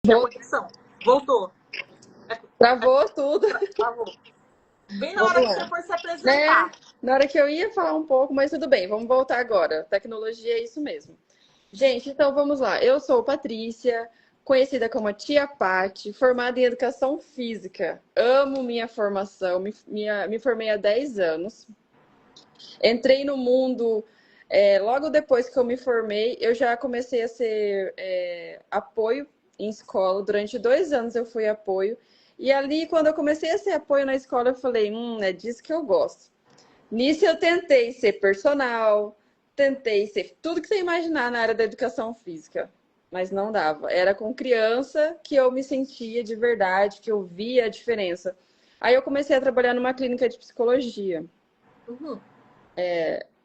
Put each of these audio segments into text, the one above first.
que a conexão. Voltou. Travou tudo. Travou. Bem na Vamos hora que você lá. foi se Né? apresentar. Na hora que eu ia falar um pouco, mas tudo bem, vamos voltar agora. Tecnologia é isso mesmo. Gente, então vamos lá. Eu sou Patrícia, conhecida como a Tia Pati, formada em Educação Física. Amo minha formação, me formei há 10 anos. Entrei no mundo, logo depois que eu me formei, eu já comecei a ser apoio em escola. Durante 2 anos eu fui apoio. E ali, quando eu comecei a ser apoio na escola, eu falei, é disso que eu gosto. Nisso eu tentei ser personal, tentei ser tudo que você imaginar na área da educação física, mas não dava. Era com criança que eu me sentia de verdade, que eu via a diferença. Aí eu comecei a trabalhar numa clínica de psicologia. Uhum.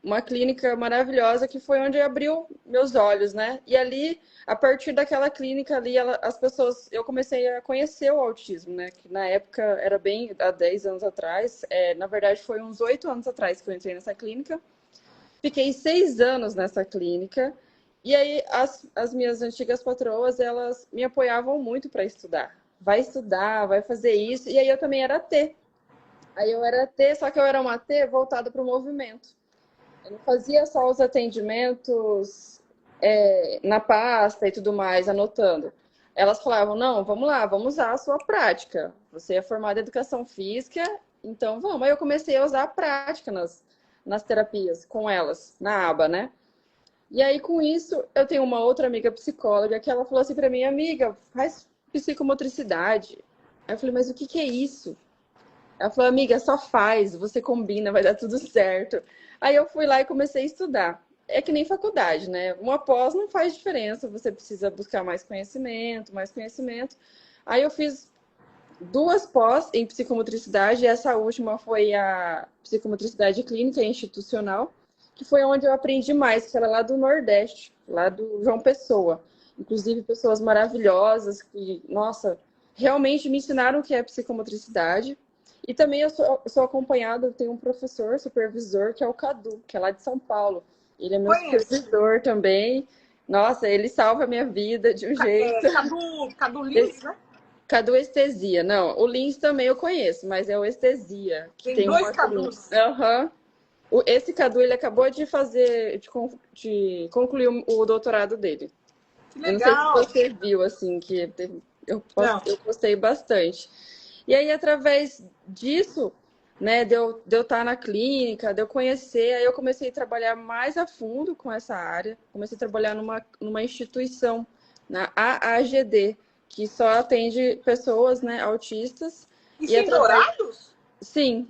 Uma clínica maravilhosa que foi onde abriu meus olhos, né? E ali, a partir daquela clínica ali, as pessoas, eu comecei a conhecer o autismo, né? Que na época era bem há 10 anos atrás, na verdade foi uns 8 anos atrás que eu entrei nessa clínica. Fiquei 6 anos nessa clínica. E aí as minhas antigas patroas, elas me apoiavam muito para estudar. Vai estudar, vai fazer isso. E aí eu também era T. Aí eu era T, só que eu era uma T voltada para o movimento. Eu não fazia só os atendimentos na pasta e tudo mais, anotando. Elas falavam, não, vamos lá, vamos usar a sua prática. Você é formada em educação física, então vamos. Aí eu comecei a usar a prática nas terapias com elas, na aba, né? E aí, com isso, eu tenho uma outra amiga psicóloga que ela falou assim para mim, amiga, faz psicomotricidade. Aí eu falei, mas o que é isso? Ela falou, amiga, só faz, você combina, vai dar tudo certo. Aí eu fui lá e comecei a estudar. É que nem faculdade, né? Uma pós não faz diferença, você precisa buscar mais conhecimento, mais conhecimento. Aí eu fiz 2 pós em psicomotricidade, e essa última foi a psicomotricidade clínica e institucional, que foi onde eu aprendi mais, que era lá do Nordeste, lá do João Pessoa. Inclusive, pessoas maravilhosas que, nossa, realmente me ensinaram o que é psicomotricidade. E também eu sou acompanhada, eu tenho um professor, supervisor, que é o Cadu, que é lá de São Paulo. Ele é meu Conheço. supervisor também. Nossa, ele salva a minha vida de um jeito. Cadu Lins, né? Cadu Estesia. Não, o Lins também eu conheço, mas é o Estesia, que Tem tem dois uma Cadus. Aham. Esse Cadu, ele acabou de fazer, de concluir o doutorado dele. Que Eu não sei se legal. você viu, assim, Não. eu postei bastante. E aí, através disso, né, de eu estar na clínica, de eu conhecer, aí eu comecei a trabalhar mais a fundo com essa área. Comecei a trabalhar numa instituição, na AAGD, que só atende pessoas, né, autistas. Isso E em através... Dourados? Sim,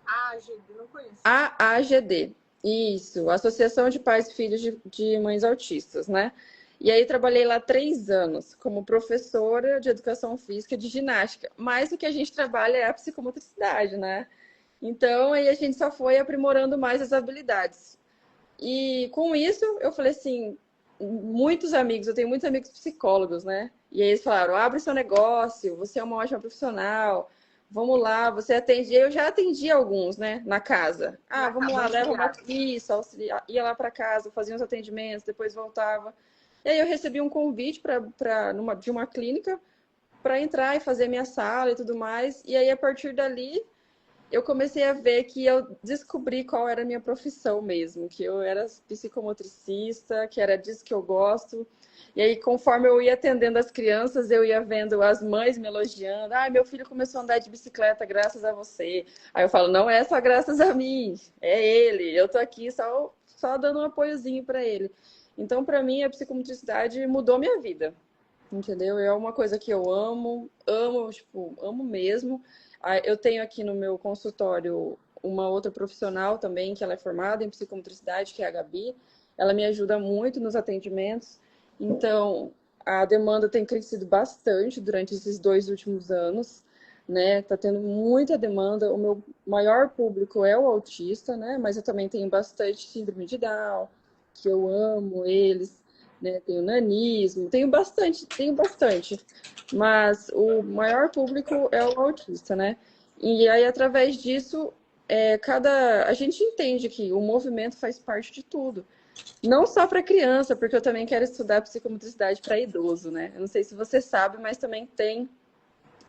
Ah, gente, não conheço. AAGD. Isso, Associação de Pais e Filhos de Mães Autistas, né? E aí trabalhei lá 3 anos como professora de educação física de ginástica. Mas o que a gente trabalha é a psicomotricidade, né? Então aí a gente só foi aprimorando mais as habilidades. E com isso eu falei assim, muitos amigos, eu tenho muitos amigos psicólogos, né? E aí eles falaram, abre seu negócio, você é uma ótima profissional, vamos lá, você atende. Eu já atendi alguns, né, na casa. Ah, Na vamos casa lá, leva uma auxiliar. isso, ia lá para casa, fazia uns atendimentos, depois voltava. E aí eu recebi um convite de uma clínica para entrar e fazer minha sala e tudo mais. E aí a partir dali eu comecei a ver que eu descobri qual era a minha profissão mesmo, que eu era psicomotricista, que era disso que eu gosto. E aí, conforme eu ia atendendo as crianças, eu ia vendo as mães me elogiando. Ah, meu filho começou a andar de bicicleta graças a você. Aí eu falo, não é só graças a mim, é ele. Eu tô aqui só dando um apoiozinho para ele. Então, para mim, a psicomotricidade mudou minha vida. Entendeu? É uma coisa que eu amo, amo, tipo, amo mesmo. Eu tenho aqui no meu consultório uma outra profissional também, que ela é formada em psicomotricidade, que é a Gabi. Ela me ajuda muito nos atendimentos. Então, a demanda tem crescido bastante durante esses 2 últimos anos, né? Tá tendo muita demanda. O meu maior público é o autista, né? Mas eu também tenho bastante síndrome de Down, que eu amo eles, né? Tenho nanismo, tenho bastante, tenho bastante. Mas o maior público é o autista, né? E aí, através disso, a gente entende que o movimento faz parte de tudo. Não só para criança, porque eu também quero estudar psicomotricidade para idoso, né? Eu não sei se você sabe, mas também tem.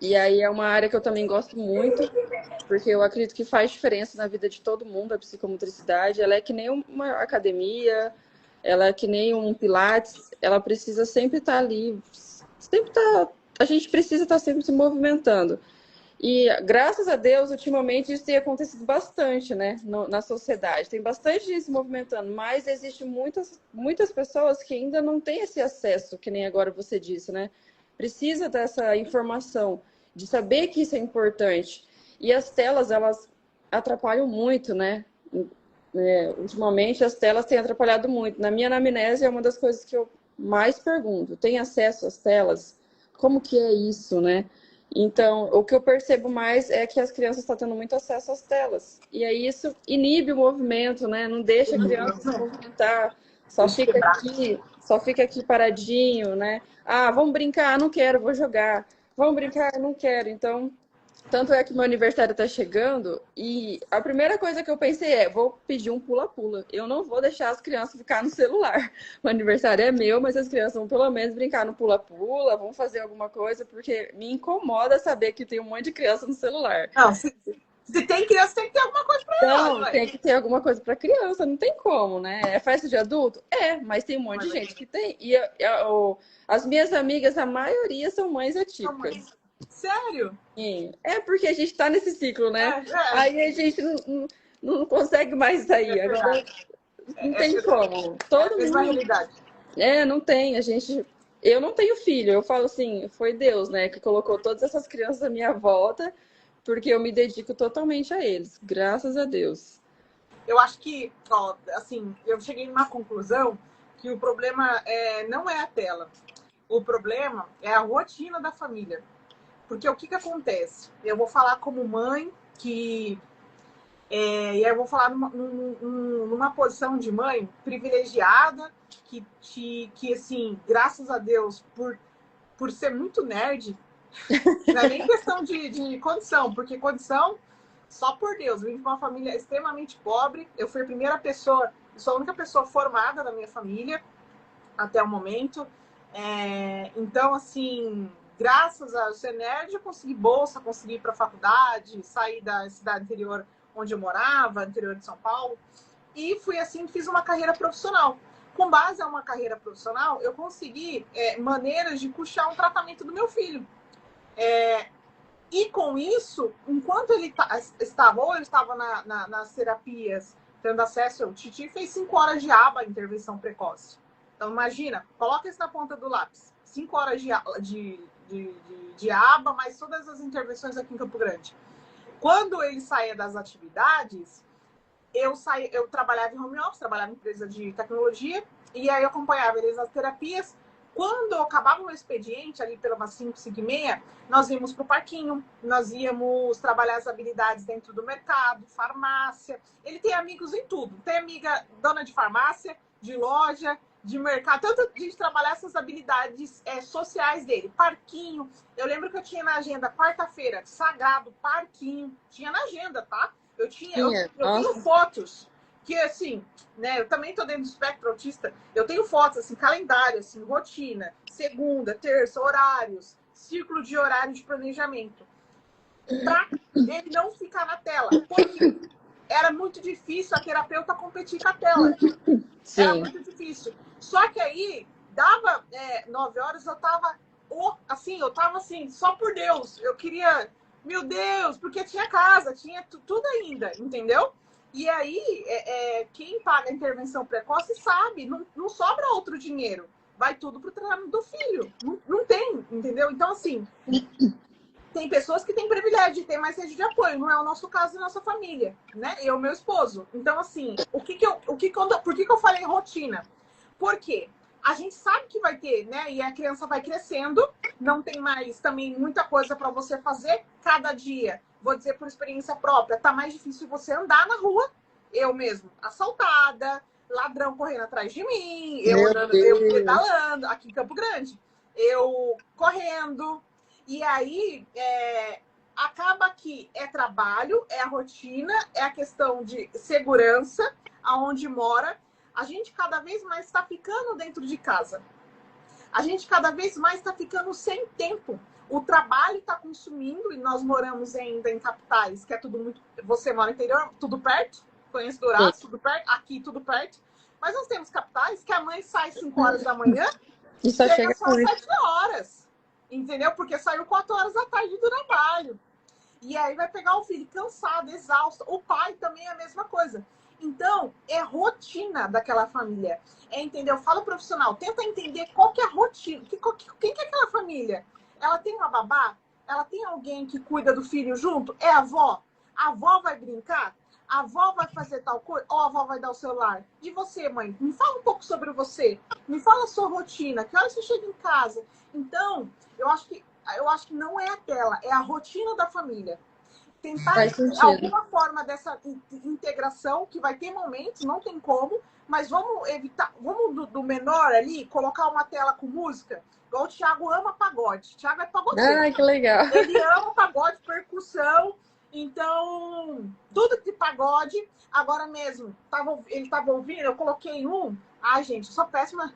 E aí é uma área que eu também gosto muito, porque eu acredito que faz diferença na vida de todo mundo, a psicomotricidade. Ela é que nem uma academia, ela é que nem um pilates, ela precisa sempre estar ali, sempre tá, a gente precisa estar sempre se movimentando. E graças a Deus, ultimamente isso tem acontecido bastante, né, na sociedade. Tem bastante gente se movimentando, mas existem muitas pessoas que ainda não têm esse acesso, que nem agora você disse, né? Precisa dessa informação, de saber que isso é importante. E as telas, elas atrapalham muito, né? Ultimamente as telas têm atrapalhado muito. Na minha anamnese é uma das coisas que eu mais pergunto. Tem acesso às telas? Como que é isso, né? Então, o que eu percebo mais é que as crianças estão tendo muito acesso às telas. E aí isso inibe o movimento, né? Não deixa a criança se movimentar, só fica aqui paradinho, né? Ah, vamos brincar, não quero, vou jogar. Vamos brincar, não quero. Então, tanto é que meu aniversário está chegando e a primeira coisa que eu pensei é, vou pedir um pula-pula. Eu não vou deixar as crianças ficar no celular. O aniversário é meu, mas as crianças vão pelo menos brincar no pula-pula, vão fazer alguma coisa, porque me incomoda saber que tem um monte de criança no celular. Não, se tem criança, tem que ter alguma coisa para elas, Então, tem que ter alguma coisa para criança, não tem como, né? É festa de adulto? É, mas tem um monte de gente que tem. E as minhas amigas, a maioria são mães atípicas. Sério? É porque a gente está nesse ciclo, né? Aí a gente não consegue mais sair. Agora não tem como. Todo a mesma mundo. realidade. Não tem. Eu não tenho filho. Eu falo assim, foi Deus, né, que colocou todas essas crianças à minha volta, porque eu me dedico totalmente a eles. Graças a Deus. Eu acho que, ó, assim, eu cheguei numa conclusão que o problema não é a tela. O problema é a rotina da família. Porque o que acontece? Eu vou falar como mãe e aí eu vou falar numa posição de mãe privilegiada, que assim, graças a Deus, por ser muito nerd, não é nem questão de condição, porque condição, só por Deus, eu vim de uma família extremamente pobre, eu fui a primeira pessoa, sou a única pessoa formada da minha família, até o momento. Então, assim, graças a ser nerd, eu consegui bolsa, consegui ir para a faculdade, sair da cidade interior onde eu morava, interior de São Paulo, e fui assim, fiz uma carreira profissional. Com base a uma carreira profissional, eu consegui maneiras de puxar um tratamento do meu filho. E com isso, enquanto ele estava nas terapias, tendo acesso, o Titi fez 5 horas de aba, intervenção precoce. Então, imagina, coloca isso na ponta do lápis. 5 horas de aba, mais todas as intervenções aqui em Campo Grande. Quando ele saía das atividades, eu trabalhava em home office, trabalhava em empresa de tecnologia, e aí eu acompanhava eles nas terapias. Quando acabava o meu expediente, ali pelas 5, 5 e meia, nós íamos para o parquinho, nós íamos trabalhar as habilidades dentro do mercado, farmácia. Ele tem amigos em tudo. Tem amiga dona de farmácia, de loja, de mercado, tanto de trabalhar essas habilidades sociais dele. Parquinho. Eu lembro que eu tinha na agenda quarta-feira, sagrado, parquinho. Tinha na agenda, tá? Eu tenho fotos que, assim, né, eu também tô dentro do espectro autista, eu tenho fotos, assim, calendário, assim, rotina, segunda, terça, horários, círculo de horário de planejamento, pra ele não ficar na tela, porque era muito difícil a terapeuta competir com a tela. Sim. Era muito difícil. Só que aí, dava 9 horas, eu tava assim, só por Deus. Eu queria, meu Deus, porque tinha casa, tinha tudo ainda, entendeu? E aí, quem paga a intervenção precoce sabe, não sobra outro dinheiro. Vai tudo pro tratamento do filho. Não tem, entendeu? Então, assim, tem pessoas que têm privilégio de ter mais rede de apoio. Não é o nosso caso da nossa família, né? Eu e meu esposo. Então, assim, por que eu falei rotina? Porque a gente sabe que vai ter, né? E a criança vai crescendo, não tem mais também muita coisa para você fazer cada dia. Vou dizer por experiência própria, tá mais difícil você andar na rua. Eu mesmo, assaltada, ladrão correndo atrás de mim, eu pedalando aqui em Campo Grande, eu correndo. E aí, acaba que é trabalho, é a rotina, é a questão de segurança, aonde mora. A gente cada vez mais está ficando dentro de casa. A gente cada vez mais está ficando sem tempo. O trabalho está consumindo, e nós moramos ainda em capitais, que é tudo muito... Você mora no interior, tudo perto. Conheço Dourados, tudo perto. Aqui, tudo perto. Mas nós temos capitais que a mãe sai 5 horas da manhã E só chega chega só às 7 horas. Entendeu? Porque saiu 4 horas da tarde do trabalho. E aí vai pegar o filho cansado, exausto. O pai também é a mesma coisa. Então, é rotina daquela família. Entendeu? Fala profissional, tenta entender qual que é a rotina. Quem que é aquela família? Ela tem uma babá? Ela tem alguém que cuida do filho junto? É a avó? A avó vai brincar? A avó vai fazer tal coisa? Ou a avó vai dar o celular? E você, mãe? Me fala um pouco sobre você. Me fala a sua rotina. Que hora você chega em casa? Então, eu acho que não é a tela, é a rotina da família. Tentar alguma forma dessa integração, que vai ter momentos, não tem como, mas vamos evitar, vamos do menor ali, colocar uma tela com música, igual o Thiago ama pagode. O Thiago é pagodeiro. Ah, que legal. Ele ama pagode, percussão, então, tudo de pagode. Agora mesmo, ele estava ouvindo, eu coloquei um. Ai, gente, eu sou péssima.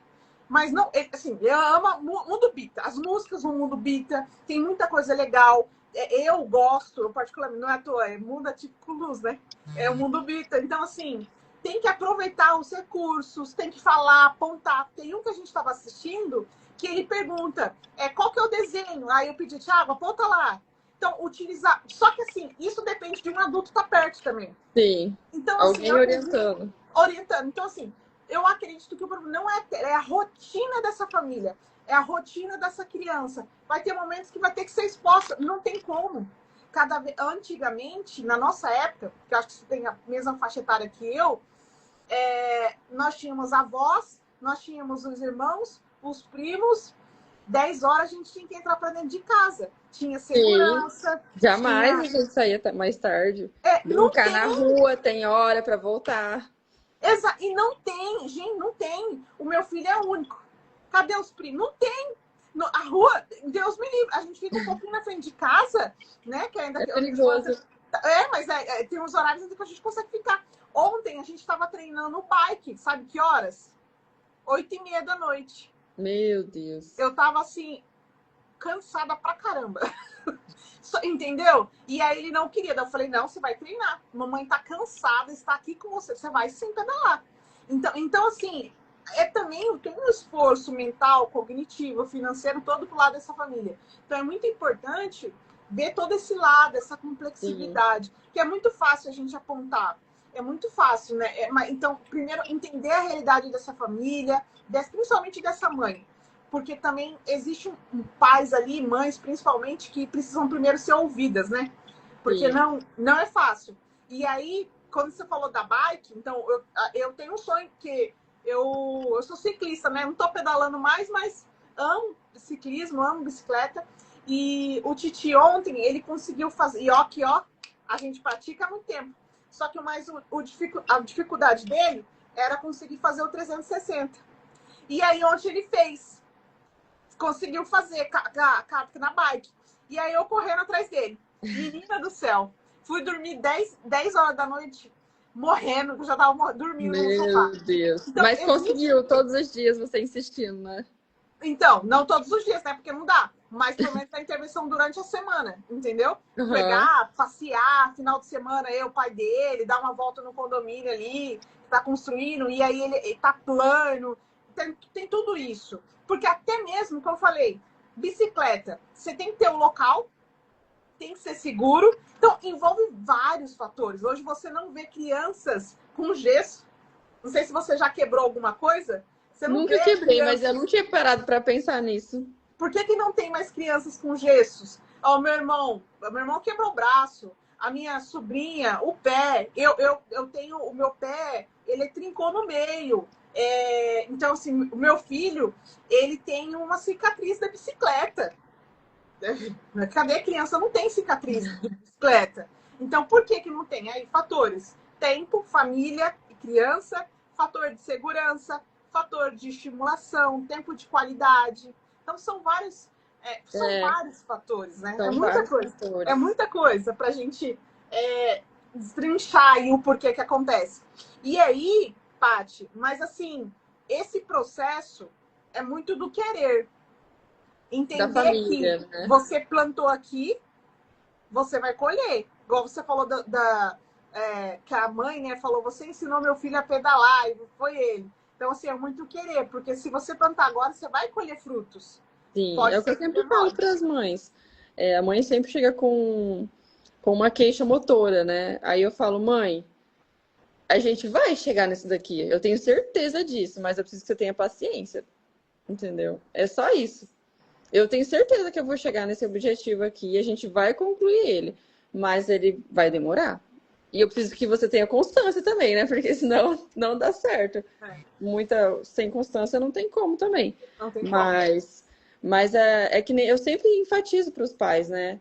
Mas não, assim, eu amo Mundo Bita. As músicas do Mundo Bita, tem muita coisa legal. Eu gosto, eu particularmente, não é à toa, é Mundo Atípico Luz, né? É o Mundo Bita. Então, assim, tem que aproveitar os recursos, tem que falar, apontar. Tem um que a gente estava assistindo que ele pergunta, qual que é o desenho? Aí eu pedi, Thiago, aponta lá. Então, utilizar... Só que, assim, isso depende de um adulto estar perto também. Sim, então, alguém assim, orientando. Então, assim, eu acredito que o problema não é a rotina dessa família, é a rotina dessa criança. Vai ter momentos que vai ter que ser exposta, não tem como. Antigamente, na nossa época, que eu acho que você tem a mesma faixa etária que eu, nós tínhamos avós, nós tínhamos os irmãos, os primos. 10 horas a gente tinha que entrar para dentro de casa. Tinha segurança. Sim. Jamais a gente saía até mais tarde. Brincar na rua, tem hora para voltar. E não tem, gente, não tem. O meu filho é único. Cadê os primos? Não tem. A rua, Deus me livre. A gente fica um pouquinho na frente de casa, né? Que ainda é perigoso. Mas tem uns horários que a gente consegue ficar. Ontem a gente estava treinando o bike, sabe que horas? 8h30 da noite. Meu Deus. Eu tava assim, cansada pra caramba. Entendeu? E aí ele não queria. Daí eu falei, não, você vai treinar. Mamãe tá cansada, está aqui com você. Você vai sim pedalar. Então assim, também tem um esforço mental, cognitivo, financeiro, todo pro lado dessa família. Então é muito importante ver todo esse lado, essa complexidade. Sim. Que é muito fácil a gente apontar. É muito fácil, né? Então, primeiro, entender a realidade dessa família, principalmente dessa mãe. Porque também existe pais ali, mães principalmente, que precisam primeiro ser ouvidas, né? Porque não é fácil. E aí, quando você falou da bike, então eu tenho um sonho que eu sou ciclista, né? Não tô pedalando mais, mas amo ciclismo, amo bicicleta. E o Titi ontem, ele conseguiu fazer... E ó, a gente pratica há muito tempo. Só que a dificuldade dele era conseguir fazer o 360. E aí, ontem ele fez. Conseguiu fazer na bike. E aí, eu correndo atrás dele. Menina do céu. Fui dormir 10 horas da noite, morrendo, que eu já tava dormindo no sofá. Meu Deus. Então, mas conseguiu todos os dias você insistindo, né? Então, não todos os dias, né? Porque não dá. Mas pelo menos a intervenção durante a semana, entendeu? Uhum. Pegar, passear, final de semana, o pai dele, dar uma volta no condomínio ali, que tá construindo, e aí ele tá plano. Tem tudo isso. Porque até mesmo, como eu falei, bicicleta, você tem que ter um local, tem que ser seguro. Então, envolve vários fatores. Hoje você não vê crianças com gesso. Não sei se você já quebrou alguma coisa. Você não Nunca quebrei, mas eu não tinha parado para pensar nisso. Por que não tem mais crianças com gessos? O meu irmão quebrou o braço, a minha sobrinha, o pé. Eu tenho o meu pé, ele trincou no meio. Então, assim, o meu filho, ele tem uma cicatriz da bicicleta. Cadê a criança? Não tem cicatriz de bicicleta. Então, por que não tem? Aí, fatores. Tempo, família e criança, fator de segurança, fator de estimulação, tempo de qualidade. Então, são vários fatores, né? É muita coisa. É muita coisa para a gente destrinchar aí o porquê que acontece. E aí, Paty, mas assim, esse processo é muito do querer. Da Entender que família, né? você plantou aqui, você vai colher. Igual você falou que a mãe, né, falou, você ensinou meu filho a pedalar, e foi ele. Então, assim, é muito querer, porque se você plantar agora, você vai colher frutos. Sim, é Pode o que eu ser que sempre falo demore. para as mães. A mãe sempre chega com uma queixa motora, né? Aí eu falo, mãe, a gente vai chegar nisso daqui. Eu tenho certeza disso, mas eu preciso que você tenha paciência, entendeu? É só isso. Eu tenho certeza que eu vou chegar nesse objetivo aqui e a gente vai concluir ele, mas ele vai demorar. E eu preciso que você tenha constância também, né? Porque senão não dá certo. É, Sem constância não tem como também. não tem como. Mas é que nem eu sempre enfatizo para os pais, né?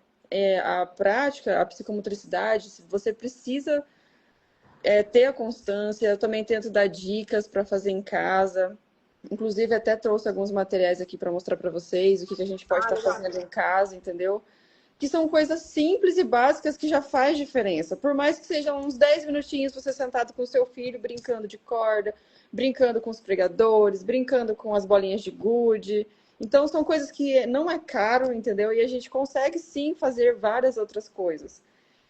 A prática, a psicomotricidade, você precisa ter a constância. Eu também tento dar dicas para fazer em casa. Inclusive, até trouxe alguns materiais aqui para mostrar para vocês o que a gente pode Ah, estar legal. fazendo em casa, entendeu? Que são coisas simples e básicas que já faz diferença. Por mais que sejam uns 10 minutinhos você sentado com o seu filho, brincando de corda, brincando com os pregadores, brincando com as bolinhas de gude. Então, são coisas que não é caro, entendeu? E a gente consegue sim fazer várias outras coisas.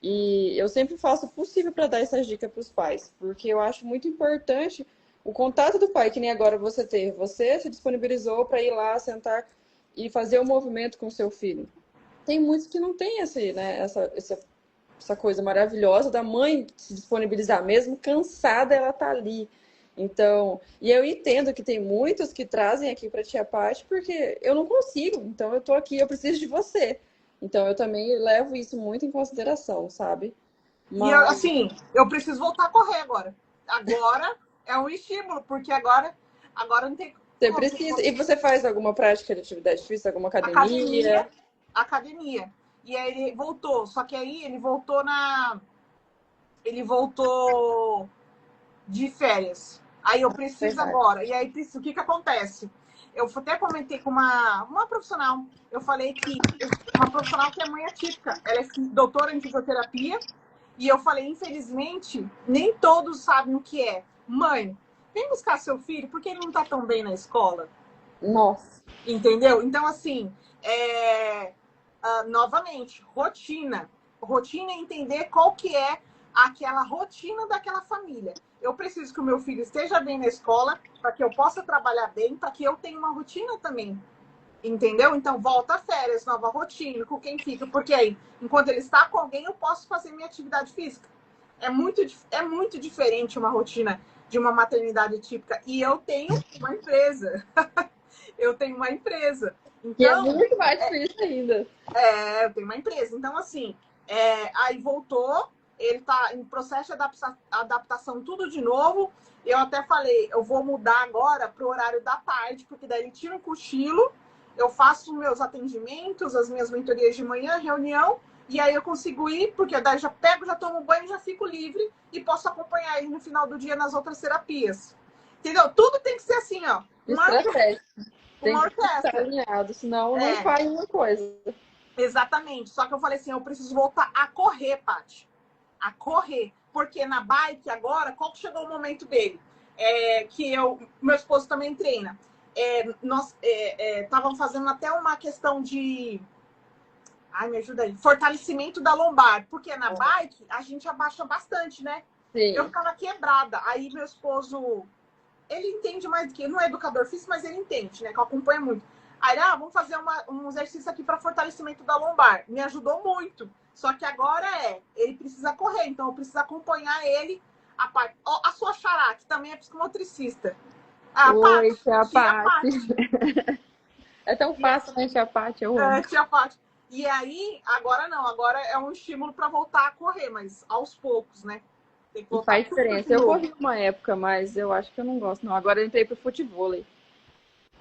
E eu sempre faço o possível para dar essas dicas para os pais, porque eu acho muito importante o contato do pai, que nem agora você teve. Você se disponibilizou para ir lá, sentar e fazer o movimento com o seu filho. Tem muitos que não têm essa coisa maravilhosa da mãe se disponibilizar, mesmo cansada, ela tá ali. Então, e eu entendo que tem muitos que trazem aqui para tia Paty porque eu não consigo, então eu tô aqui, eu preciso de você. Então eu também levo isso muito em consideração, sabe? E eu, Mas assim, eu preciso voltar a correr agora. Agora é um estímulo, porque agora não tem você como. precisa. E você faz alguma prática de atividade física, alguma Academia, academia? academia. E aí ele voltou. Só que aí ele voltou Ele voltou de férias. Aí eu preciso Verdade. agora. E aí o que acontece? Eu até comentei com uma profissional. Eu falei que uma profissional que é mãe atípica. Ela é doutora em fisioterapia. E eu falei, infelizmente, nem todos sabem o que é. Mãe, vem buscar seu filho porque ele não tá tão bem na escola. Nossa, Entendeu? Então, assim, novamente, rotina. Rotina é entender qual que é aquela rotina daquela família. Eu preciso que o meu filho esteja bem na escola para que eu possa trabalhar bem, para que eu tenha uma rotina também. Entendeu? Então, volta a férias, nova rotina, com quem fica. Porque aí, enquanto ele está com alguém, eu posso fazer minha atividade física. É muito diferente uma rotina de uma maternidade típica. E eu tenho uma empresa. Eu tenho uma empresa. que é Então, muito mais difícil ainda. eu tenho uma empresa. Então, assim, aí voltou, ele está em processo de adaptação tudo de novo. Eu até falei, eu vou mudar agora para o horário da tarde, porque daí ele tira um cochilo, eu faço meus atendimentos, as minhas mentorias de manhã, reunião, e aí eu consigo ir, porque daí já pego, já tomo banho, já fico livre e posso acompanhar ele no final do dia nas outras terapias. Entendeu? Tudo tem que ser assim, ó. Estratégia. Tem Uma que estar orquestra. alinhado, senão não É, faz uma coisa. exatamente. Só que eu falei assim, eu preciso voltar a correr, Paty. A correr. Porque na bike agora, qual que chegou o momento dele? Meu esposo também treina. Nós estavam fazendo até uma questão de... Ai, me ajuda aí. Fortalecimento da lombar. Porque na bike, a gente abaixa bastante, né? Eu Sim. ficava quebrada. Aí meu esposo... Ele entende mais do que... Não é educador físico, mas ele entende, né? Que acompanha muito. Aí, vamos fazer um exercício aqui para fortalecimento da lombar. Me ajudou muito. Só que agora ele precisa correr, então eu preciso acompanhar ele. A sua xará, que também é psicomotricista. A Oi, Paty, tia tia Paty. Paty. É tão E, fácil, né, tia Paty? Eu amo. tia Paty. E aí, agora não, agora é um estímulo para voltar a correr, mas aos poucos, né? Tem que E voltar faz tudo de diferença. Eu novo. corri uma época, mas eu acho que eu não gosto, não. Agora eu entrei pro futevôlei.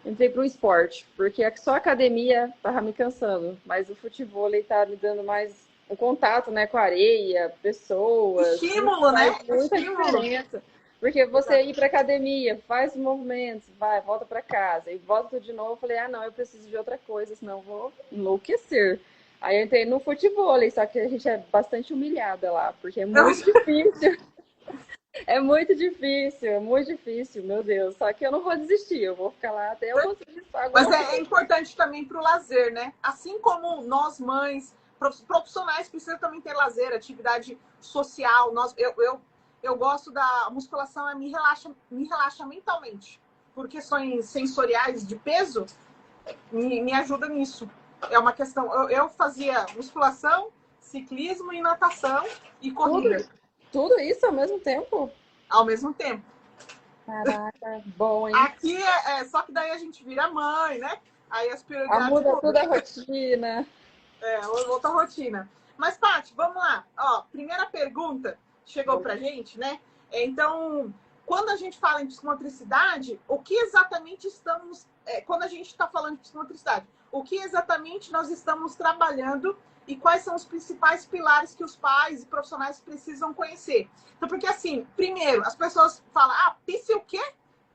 Entrei pro esporte, porque só a academia tava me cansando. Mas o futevôlei tá me dando mais um contato, né, com a areia, pessoas. Isso Estímulo, faz né? muita Estímulo. diferença. Porque você Exato. ir pra academia, faz os movimentos, vai, volta pra casa e volta tudo de novo. Eu falei, não, eu preciso de outra coisa, senão eu vou enlouquecer. Aí eu entrei no futevôlei, só que a gente é bastante humilhada lá, porque é muito difícil. é muito difícil, meu Deus. Só que eu não vou desistir, eu vou ficar lá até eu conseguir Mas alguma é coisa. importante também para o lazer, né? Assim como nós, mães, profissionais, precisam também ter lazer, atividade social. Eu gosto da musculação, me relaxa mentalmente. Por questões sensoriais de peso, me ajuda nisso. É uma questão. Eu fazia musculação, ciclismo e natação e Tudo, corrida tudo isso ao mesmo tempo? ao mesmo tempo. Caraca, bom, hein? Aqui só que daí a gente vira mãe, né? Aí as Ah, prioridades muda mudam. toda a rotina. Outra rotina. Mas, Paty, vamos lá. Ó, primeira pergunta chegou pra gente, né? Então, quando a gente fala em psicomotricidade, o que exatamente estamos. Quando a gente está falando de psicomotricidade, o que exatamente nós estamos trabalhando e quais são os principais pilares que os pais e profissionais precisam conhecer? Então, porque assim, primeiro, as pessoas falam, psi o quê?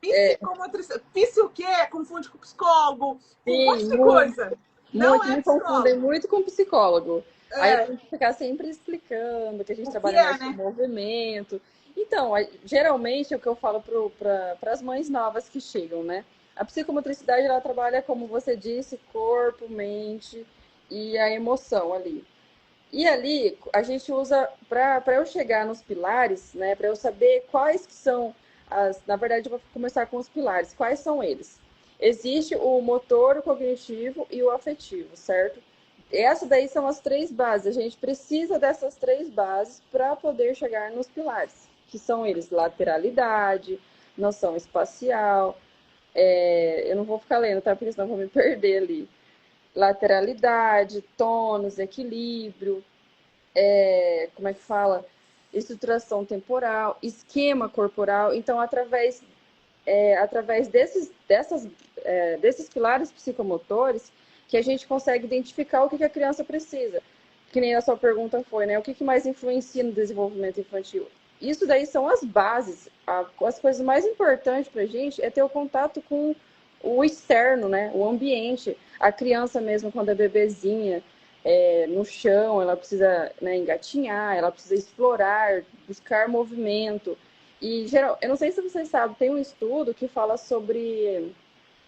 É, Psicomotricidade. Psi o quê? Confunde com psicólogo, com um monte sim, de muito, coisa. Não muito. é Me confundem psicólogo. muito com psicólogo. Aí eu É, tenho que ficar sempre explicando que a gente o que trabalha é, mais com né? movimento. Então, geralmente é o que eu falo para as mães novas que chegam, né? A psicomotricidade, ela trabalha, como você disse, corpo, mente e a emoção ali. E ali a gente usa para eu chegar nos pilares, né? Para eu saber quais que são as. Na verdade, eu vou começar com os pilares. Quais são eles? Existe o motor, o cognitivo e o afetivo, certo? Essas daí são as três bases. A gente precisa dessas três bases para poder chegar nos pilares, que são eles: lateralidade, noção espacial. Eu não vou ficar lendo, tá? Porque senão eu vou me perder ali. Lateralidade, tônus, equilíbrio, como é que fala? Estruturação temporal, esquema corporal. Então, através desses pilares psicomotores, que a gente consegue identificar o que a criança precisa. Que nem a sua pergunta foi, né? O que mais influencia no desenvolvimento infantil? Isso daí são as bases. As coisas mais importantes para a gente é ter o contato com o externo, né? O ambiente. A criança mesmo, quando é bebezinha, no chão, ela precisa, né, engatinhar, ela precisa explorar, buscar movimento. E geral, eu não sei se vocês sabem, tem um estudo que fala sobre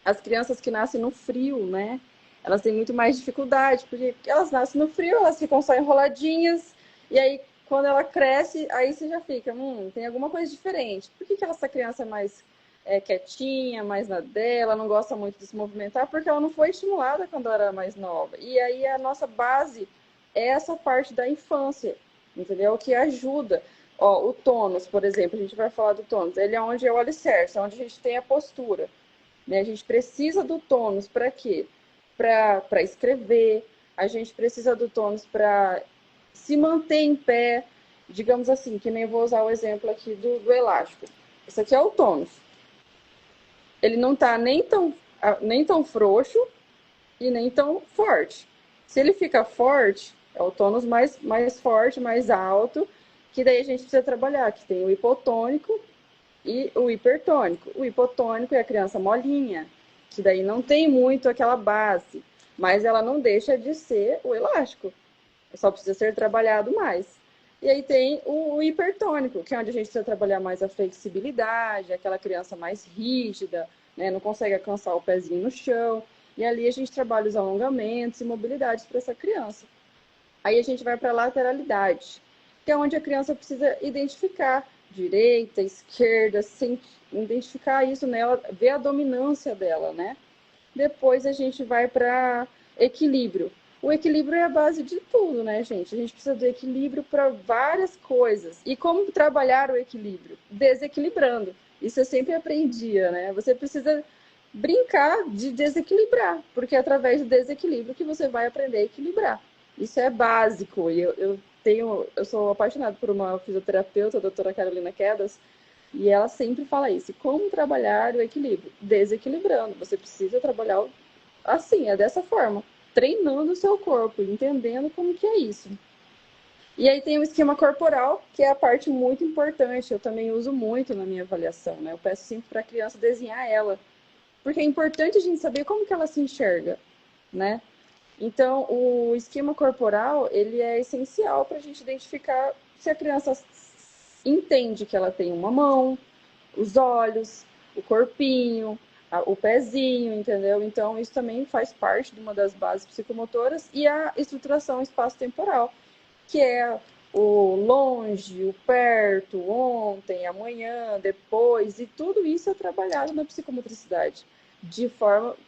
as crianças que nascem no frio, né? Elas têm muito mais dificuldade, porque elas nascem no frio, elas ficam só enroladinhas, e aí quando ela cresce, aí você já fica, tem alguma coisa diferente. Por que essa criança é mais quietinha, mais na dela, não gosta muito de se movimentar? Porque ela não foi estimulada quando ela era mais nova. E aí a nossa base é essa parte da infância, entendeu? Que ajuda. Ó, o tônus, por exemplo, a gente vai falar do tônus, ele é onde é o alicerce, é onde a gente tem a postura. Né? A gente precisa do tônus para quê? Para escrever, a gente precisa do tônus para se manter em pé, digamos assim, que nem eu vou usar o exemplo aqui do elástico. Esse aqui é o tônus. Ele não está nem tão frouxo e nem tão forte. Se ele fica forte, é o tônus mais forte, mais alto, que daí a gente precisa trabalhar, que tem o hipotônico e o hipertônico. O hipotônico é a criança molinha, que daí não tem muito aquela base, mas ela não deixa de ser o elástico. Só precisa ser trabalhado mais. E aí tem o hipertônico, que é onde a gente precisa trabalhar mais a flexibilidade, aquela criança mais rígida, né, não consegue alcançar o pezinho no chão. E ali a gente trabalha os alongamentos e mobilidades para essa criança. Aí a gente vai para a lateralidade, que é onde a criança precisa identificar direita, esquerda, identificar isso nela, ver a dominância dela, né? Depois a gente vai para equilíbrio. O equilíbrio é a base de tudo, né, gente? A gente precisa do equilíbrio para várias coisas. E como trabalhar o equilíbrio? Desequilibrando. Isso eu sempre aprendia, né? Você precisa brincar de desequilibrar, porque é através do desequilíbrio que você vai aprender a equilibrar. Isso é básico. E eu sou apaixonada por uma fisioterapeuta, a doutora Carolina Quedas, e ela sempre fala isso. Como trabalhar o equilíbrio? Desequilibrando. Você precisa trabalhar assim, é dessa forma. Treinando o seu corpo, entendendo como que é isso. E aí tem o esquema corporal, que é a parte muito importante. Eu também uso muito na minha avaliação, né? Eu peço sempre para a criança desenhar ela. Porque é importante a gente saber como que ela se enxerga, né? Então, o esquema corporal, ele é essencial para a gente identificar se a criança entende que ela tem uma mão, os olhos, o corpinho, o pezinho, entendeu? Então, isso também faz parte de uma das bases psicomotoras e a estruturação espaço-temporal, que é o longe, o perto, ontem, amanhã, depois, e tudo isso é trabalhado na psicomotricidade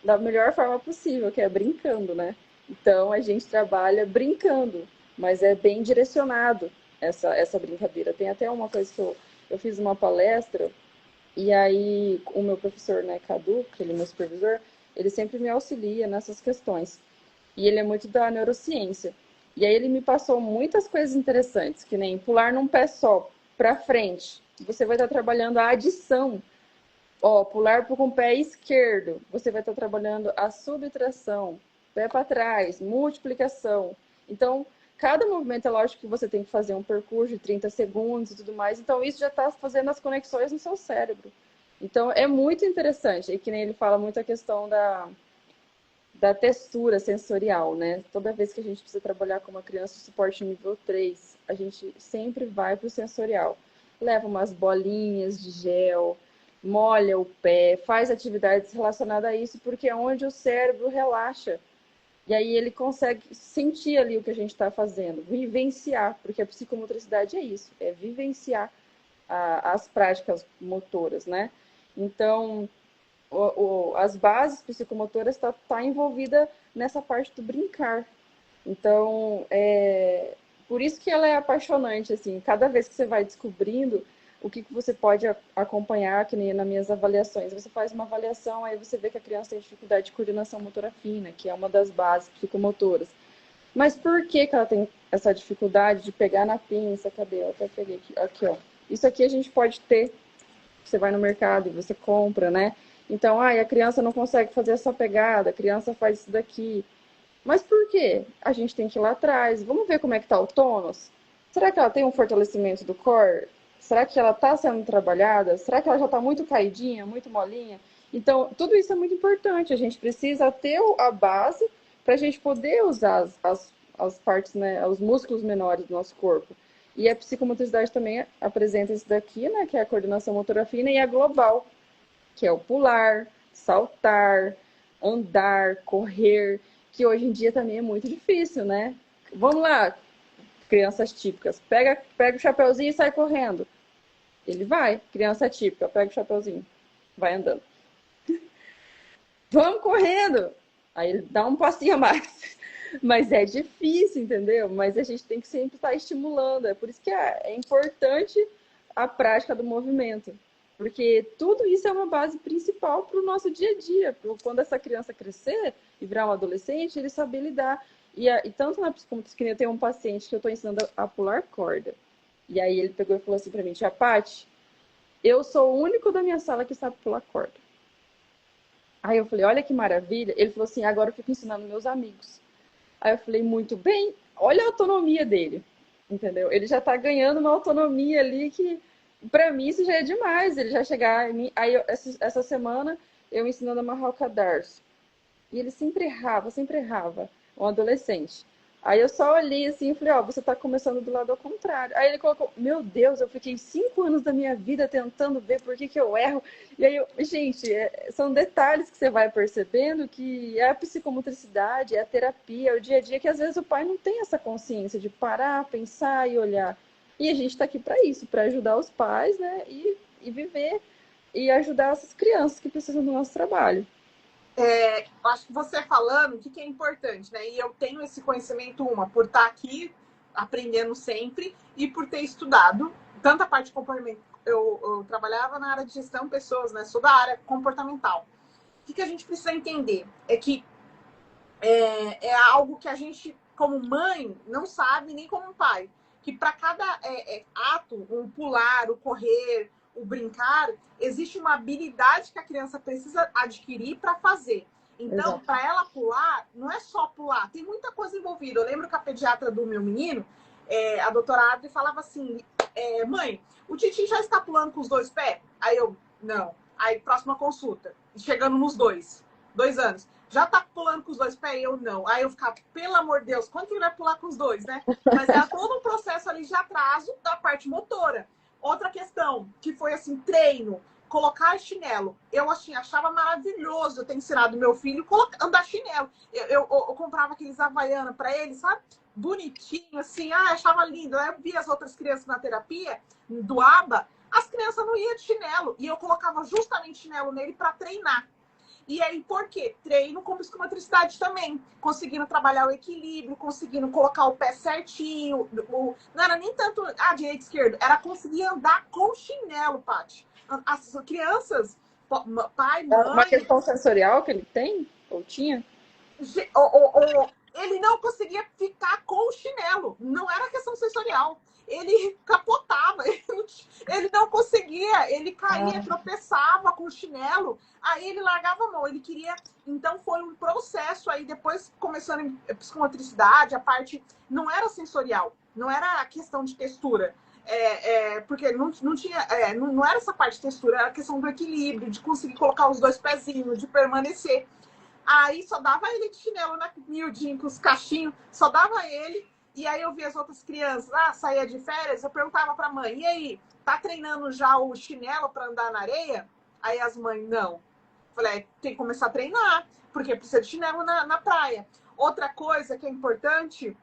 da melhor forma possível, que é brincando, né? Então a gente trabalha brincando, mas é bem direcionado essa brincadeira. Tem até uma coisa que eu fiz uma palestra e aí o meu professor, né, Cadu, que ele é meu supervisor, ele sempre me auxilia nessas questões. E ele é muito da neurociência. E aí ele me passou muitas coisas interessantes, que nem pular num pé só, para frente. Você vai estar trabalhando a adição. Ó, pular com o pé esquerdo, você vai estar trabalhando a subtração. Pé para trás, multiplicação. Então, cada movimento é lógico que você tem que fazer um percurso de 30 segundos e tudo mais. Então, isso já está fazendo as conexões no seu cérebro. Então, é muito interessante. E que nem ele fala muito a questão da textura sensorial, né? Toda vez que a gente precisa trabalhar com uma criança de suporte nível 3, a gente sempre vai para o sensorial. Leva umas bolinhas de gel, molha o pé, faz atividades relacionadas a isso, porque é onde o cérebro relaxa. E aí ele consegue sentir ali o que a gente está fazendo, vivenciar, porque a psicomotricidade é isso, é vivenciar as práticas motoras, né? Então, as bases psicomotoras tá envolvida nessa parte do brincar. Então, por isso que ela é apaixonante, assim, cada vez que você vai descobrindo o que você pode acompanhar, que nem nas minhas avaliações. Você faz uma avaliação, aí você vê que a criança tem dificuldade de coordenação motora fina, que é uma das bases psicomotoras. Mas por que ela tem essa dificuldade de pegar na pinça? Cadê? Eu até peguei aqui, ó. Isso aqui a gente pode ter. Você vai no mercado e você compra, né? Então, a criança não consegue fazer essa pegada, a criança faz isso daqui. Mas por quê? A gente tem que ir lá atrás. Vamos ver como é que está o tônus? Será que ela tem um fortalecimento do core? Será que ela está sendo trabalhada? Será que ela já está muito caidinha, muito molinha? Então, tudo isso é muito importante. A gente precisa ter a base para a gente poder usar as partes, né, os músculos menores do nosso corpo. E a psicomotricidade também apresenta isso daqui, né, que é a coordenação motora fina, e a global, que é o pular, saltar, andar, correr, que hoje em dia também é muito difícil, né? Vamos lá, crianças típicas, pega o chapeuzinho e sai correndo. Ele vai, criança típica, pega o chapeuzinho, vai andando. Vamos correndo! Aí ele dá um passinho a mais. Mas é difícil, entendeu? Mas a gente tem que sempre estar estimulando. É por isso que é importante a prática do movimento. Porque tudo isso é uma base principal para o nosso dia a dia. Quando essa criança crescer e virar um adolescente, ele saber lidar. E tanto na psicomotricidade, que eu tenho um paciente que eu estou ensinando a pular corda. E aí ele pegou e falou assim para mim, tia Paty, eu sou o único da minha sala que sabe pular corda. Aí eu falei, olha que maravilha. Ele falou assim, agora eu fico ensinando meus amigos. Aí eu falei, muito bem, olha a autonomia dele, entendeu? Ele já tá ganhando uma autonomia ali que, para mim, isso já é demais. Ele já chegar em mim. Aí, essa semana, eu ensinando a amarrar o cadarço. E ele sempre errava, um adolescente. Aí eu só olhei assim e falei, ó, você tá começando do lado ao contrário. Aí ele colocou, meu Deus, eu fiquei 5 anos da minha vida tentando ver por que eu erro. E aí, gente, são detalhes que você vai percebendo que é a psicomotricidade, é a terapia, é o dia a dia, que às vezes o pai não tem essa consciência de parar, pensar e olhar. E a gente tá aqui para isso, para ajudar os pais, né, e viver e ajudar essas crianças que precisam do nosso trabalho. Acho que você falando, o que é importante, né? E eu tenho esse conhecimento, por estar aqui aprendendo sempre e por ter estudado tanta parte de comportamento. Eu trabalhava na área de gestão de pessoas, né? Sou da área comportamental. O que a gente precisa entender é que é algo que a gente, como mãe, não sabe, nem como pai. Que para cada ato, o pular, o correr, o brincar, existe uma habilidade que a criança precisa adquirir para fazer. Então, para ela pular, não é só pular, tem muita coisa envolvida. Eu lembro que a pediatra do meu menino, a doutora Adri, falava assim, mãe, o Titi já está pulando com os 2 pés? Aí eu, não. Aí, próxima consulta, chegando nos 2 anos. Já tá pulando com os 2 pés? Eu não. Aí eu ficava, pelo amor de Deus, quanto que ele vai pular com os 2, né? Mas é todo um processo ali de atraso da parte motora. Outra questão, que foi assim, treino, colocar chinelo. Eu assim, achava maravilhoso eu ter ensinado meu filho a andar chinelo. Eu comprava aqueles Havaiana para ele, sabe? Bonitinho, assim, achava lindo. Aí eu via as outras crianças na terapia, do ABA, as crianças não iam de chinelo. E eu colocava justamente chinelo nele para treinar. E aí, por quê? Treino com psicomotricidade também. Conseguindo trabalhar o equilíbrio, conseguindo colocar o pé certinho. Não era nem tanto a direita e esquerda, era conseguir andar com chinelo, Paty. As crianças, pai, É uma mãe, questão sensorial que ele tem? Ou tinha? ele não conseguia ficar com o chinelo. Não era questão sensorial. Ele capotava, ele não conseguia, ele caía, tropeçava com o chinelo, aí ele largava a mão, ele queria. Então foi um processo aí, depois começando a psicomotricidade, a parte não era sensorial, não era a questão de textura. Porque não tinha, não era essa parte de textura, era a questão do equilíbrio, de conseguir colocar os dois pezinhos, de permanecer. Aí só dava ele de chinelo, né? Miudinho, com os cachinhos, só dava ele. E aí eu via as outras crianças, saía de férias, eu perguntava pra mãe, e aí, tá treinando já o chinelo pra andar na areia? Aí as mães, não. Falei, tem que começar a treinar, porque precisa de chinelo na praia. Outra coisa que é importante,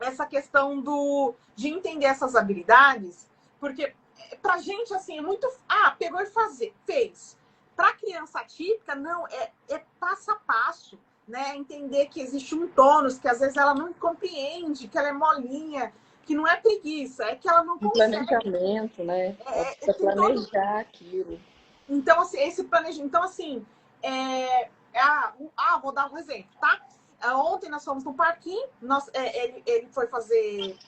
essa questão de entender essas habilidades, porque pra gente, assim, é muito... pegou e fez. Para criança atípica, não, é passo a passo, né? Entender que existe um tônus, que às vezes ela não compreende, que ela é molinha, que não é preguiça, é que ela não Um consegue. planejamento, né? Ela precisa Tem todo... planejar aquilo. Então, assim, esse planejamento... Então, assim, vou dar um exemplo, tá? Ontem nós fomos no parquinho, ele foi fazer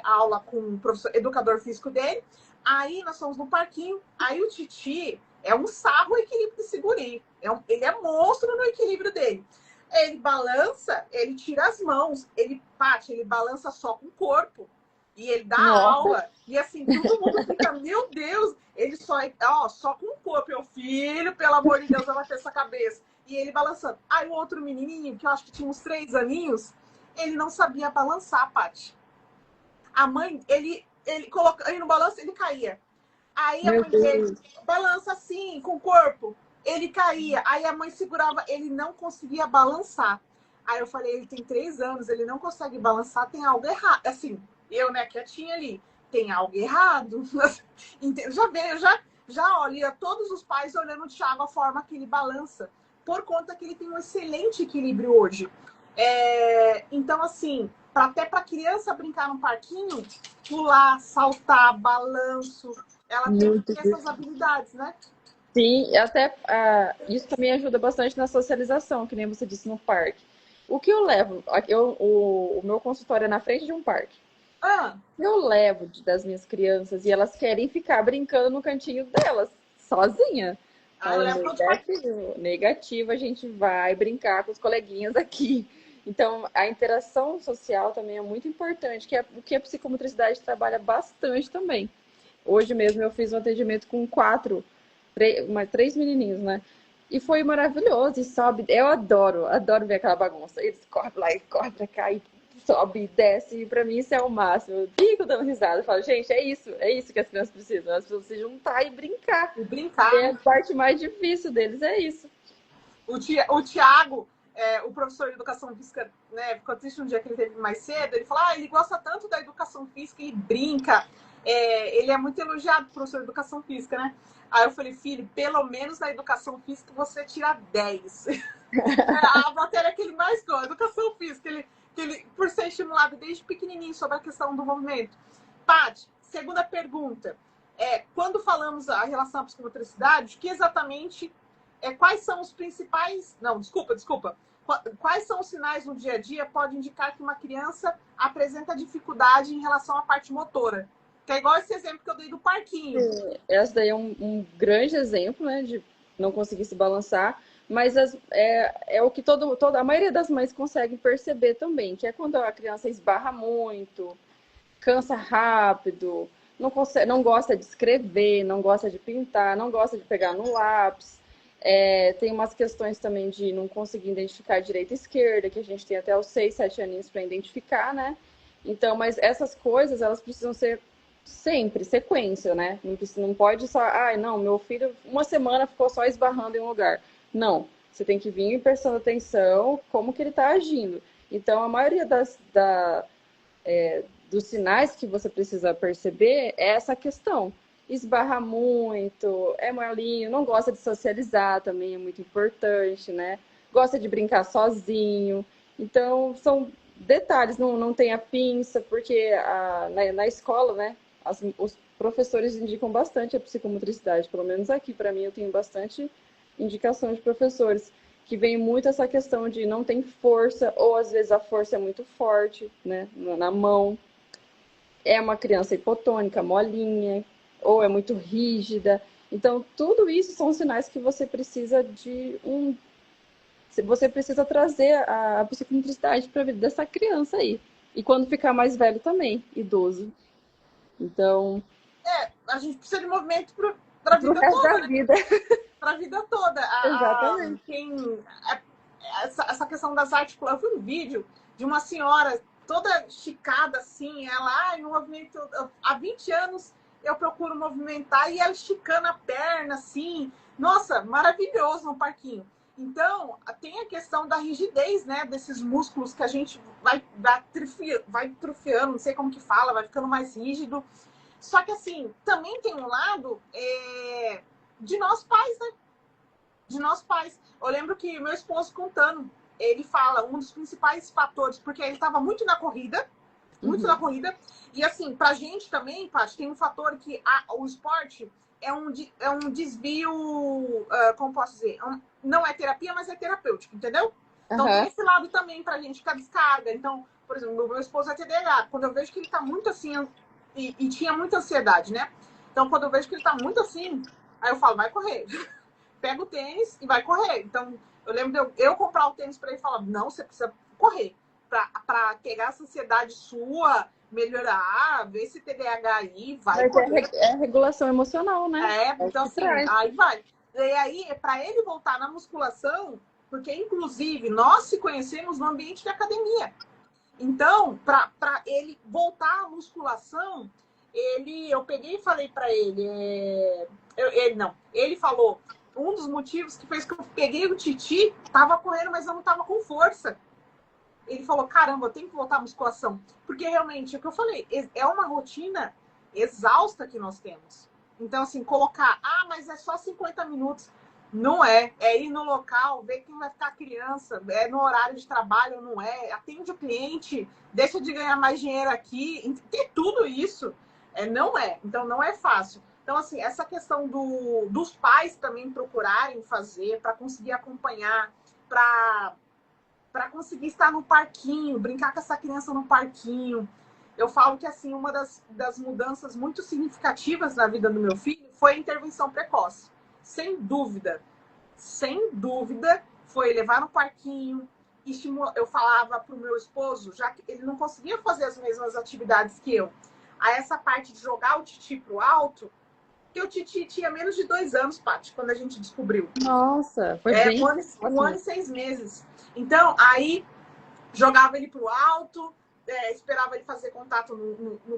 aula com o professor, educador físico dele. Aí nós fomos no parquinho, aí o Titi é um sarro o equilíbrio desse guri. Ele é monstro no equilíbrio dele. Ele balança, ele tira as mãos, ele balança só com o corpo. E ele dá Nossa. aula. E assim, todo mundo fica, meu Deus, ele só com o corpo. Eu, filho, pelo amor de Deus, vai bater essa cabeça. E ele balançando. Aí o outro menininho, que eu acho que tinha uns 3 aninhos, ele não sabia balançar, Paty. A mãe, ele coloca ele no balanço, ele caía. Aí a Meu mãe dele Deus. balança assim, com o corpo. Ele caía. Aí a mãe segurava, ele não conseguia balançar. Aí eu falei, ele tem 3 anos, ele não consegue balançar, tem algo errado. Assim, eu, né, quietinha ali, tem algo errado. Já veio, já olha, todos os pais olhando o Thiago, a forma que ele balança, por conta que ele tem um excelente equilíbrio hoje. Então, assim, até para criança brincar no parquinho, pular, saltar, balanço, ela tem que ter essas habilidades, né? Sim, até isso também ajuda bastante na socialização, que nem você disse no parque. O que eu levo? O meu consultório é na frente de um parque. Eu levo das minhas crianças e elas querem ficar brincando no cantinho delas, sozinha. Negativo, a gente vai brincar com os coleguinhas aqui. Então, a interação social também é muito importante, que é o que a psicomotricidade trabalha bastante também. Hoje mesmo eu fiz um atendimento com 3 menininhos, né? E foi maravilhoso, e sobe. Eu adoro ver aquela bagunça. Eles correm lá e correm pra cá, e sobe e desce, e pra mim isso é o máximo. Eu fico dando risada, eu falo, gente, é isso que as crianças precisam. Elas precisam se juntar e brincar. E brincar. É a parte mais difícil deles, é isso. O Thiago, o professor de educação física, né, ficou triste um dia que ele teve mais cedo, ele falou, ele gosta tanto da educação física, ele brinca, ele é muito elogiado, professor de educação física, né? Aí eu falei, filho, pelo menos na educação física você tira 10. A matéria que ele mais gosta, educação física, ele, por ser estimulado desde pequenininho sobre a questão do movimento. Paty, segunda pergunta. Quando falamos a relação à psicomotricidade, que exatamente... quais são os principais... Não, desculpa. Quais são os sinais no dia a dia que podem indicar que uma criança apresenta dificuldade em relação à parte motora? Que é igual esse exemplo que eu dei do parquinho. Essa daí é um grande exemplo, né, de não conseguir se balançar, mas é o que a maioria das mães consegue perceber também, que é quando a criança esbarra muito, cansa rápido, não gosta de escrever, não gosta de pintar, não gosta de pegar no lápis. Tem umas questões também de não conseguir identificar direita e esquerda, que a gente tem até os 6, 7 aninhos para identificar, né? Então, mas essas coisas, elas precisam ser Sempre, sequência, né? Não pode só, não, meu filho uma semana ficou só esbarrando em um lugar. Não, você tem que vir prestando atenção como que ele está agindo. Então, a maioria dos sinais que você precisa perceber é essa questão. Esbarra muito, é molinho, não gosta de socializar também, é muito importante, né? Gosta de brincar sozinho. Então, são detalhes, não tem a pinça, porque na escola, né, os professores indicam bastante a psicomotricidade, pelo menos aqui, para mim, eu tenho bastante indicação de professores, que vem muito essa questão de não tem força, ou às vezes a força é muito forte, né, na mão. É uma criança hipotônica, molinha, ou é muito rígida. Então, tudo isso são sinais que você precisa você precisa trazer a psicomotricidade para a vida dessa criança aí. E quando ficar mais velho também, idoso. Então, A gente precisa de movimento para a pro vida resto da toda, né? vida. Para a vida toda. Exatamente. Essa questão das articulações. Eu vi um vídeo de uma senhora toda esticada assim, ela, no movimento, há 20 anos eu procuro movimentar e ela esticando a perna assim. Nossa, maravilhoso no parquinho. Então, tem a questão da rigidez, né, desses músculos que a gente vai atrofiando, não sei como que fala, vai ficando mais rígido. Só que, assim, também tem um lado de nós pais, né? De nós pais. Eu lembro que meu esposo contando, ele fala um dos principais fatores, porque ele estava muito na corrida, e assim, pra gente também, Paty, tem um fator que o esporte é um desvio, como posso dizer, não é terapia, mas é terapêutico, entendeu? Então tem esse lado também pra gente, que a descarga. Então, por exemplo, meu esposo é TDAH, quando eu vejo que ele tá muito assim, e tinha muita ansiedade, né? Então, quando eu vejo que ele tá muito assim, aí eu falo, vai correr. Pega o tênis e vai correr. Então, eu lembro de eu comprar o tênis para ele e falar, não, você precisa correr. Para pegar essa ansiedade sua, melhorar, ver esse TDAH aí, vai Mas correr. é regulação emocional, né? Então que assim, traz. aí vai. E aí, para ele voltar na musculação, porque inclusive nós se conhecemos no ambiente de academia. Então, para ele voltar à musculação, eu peguei e falei para ele, ele falou, um dos motivos que fez que eu peguei o Titi, tava correndo, mas eu não tava com força. Ele falou, caramba, eu tenho que voltar à musculação. Porque realmente, é o que eu falei, é uma rotina exausta que nós temos. Então, assim, colocar, mas é só 50 minutos. Não é. É ir no local, ver quem vai ficar criança, é no horário de trabalho, não é. Atende o cliente, deixa de ganhar mais dinheiro aqui. Tem tudo isso. Não é. Então, não é fácil. Então, assim, essa questão dos pais também procurarem fazer para conseguir acompanhar, para conseguir estar no parquinho, brincar com essa criança no parquinho. Eu falo que, assim, uma das mudanças muito significativas na vida do meu filho foi a intervenção precoce. Sem dúvida. Sem dúvida, foi levar no parquinho. Eu falava para o meu esposo, já que ele não conseguia fazer as mesmas atividades que eu, a essa parte de jogar o Titi pro alto, que o Titi tinha menos de 2 anos, Paty, quando a gente descobriu. Nossa, foi bem. Um ano e 6 meses. Então, aí jogava ele pro alto, esperava ele fazer contato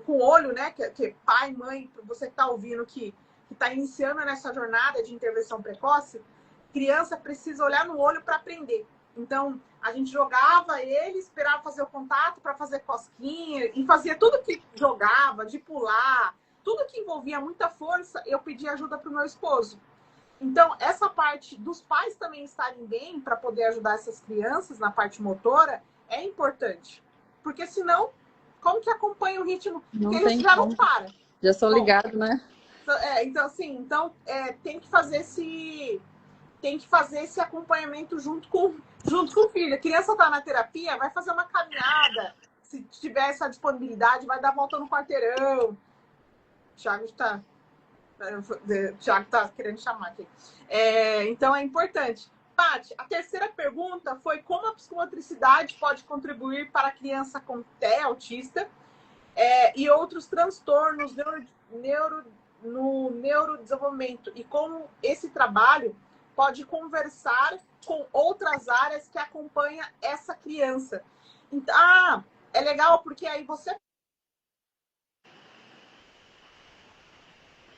com o olho, né? Que pai, mãe, você que está ouvindo que está iniciando nessa jornada de intervenção precoce, criança precisa olhar no olho para aprender. Então, a gente jogava ele, esperava fazer o contato para fazer cosquinha, e fazia tudo que jogava, de pular, tudo que envolvia muita força, eu pedi ajuda para o meu esposo. Então, essa parte dos pais também estarem bem para poder ajudar essas crianças na parte motora é importante. Porque senão, como que acompanha o ritmo? Porque eles já não param. Já são ligados, né? Então, assim, tem que fazer esse acompanhamento junto com o filho. A criança está na terapia, vai fazer uma caminhada. Se tiver essa disponibilidade, vai dar volta no quarteirão. O Thiago está... O Thiago está querendo chamar aqui. Então, é importante. Paty, a terceira pergunta foi como a psicomotricidade pode contribuir para a criança com TEA, autista, e outros transtornos no neurodesenvolvimento, e como esse trabalho pode conversar com outras áreas que acompanham essa criança. Então, é legal porque aí você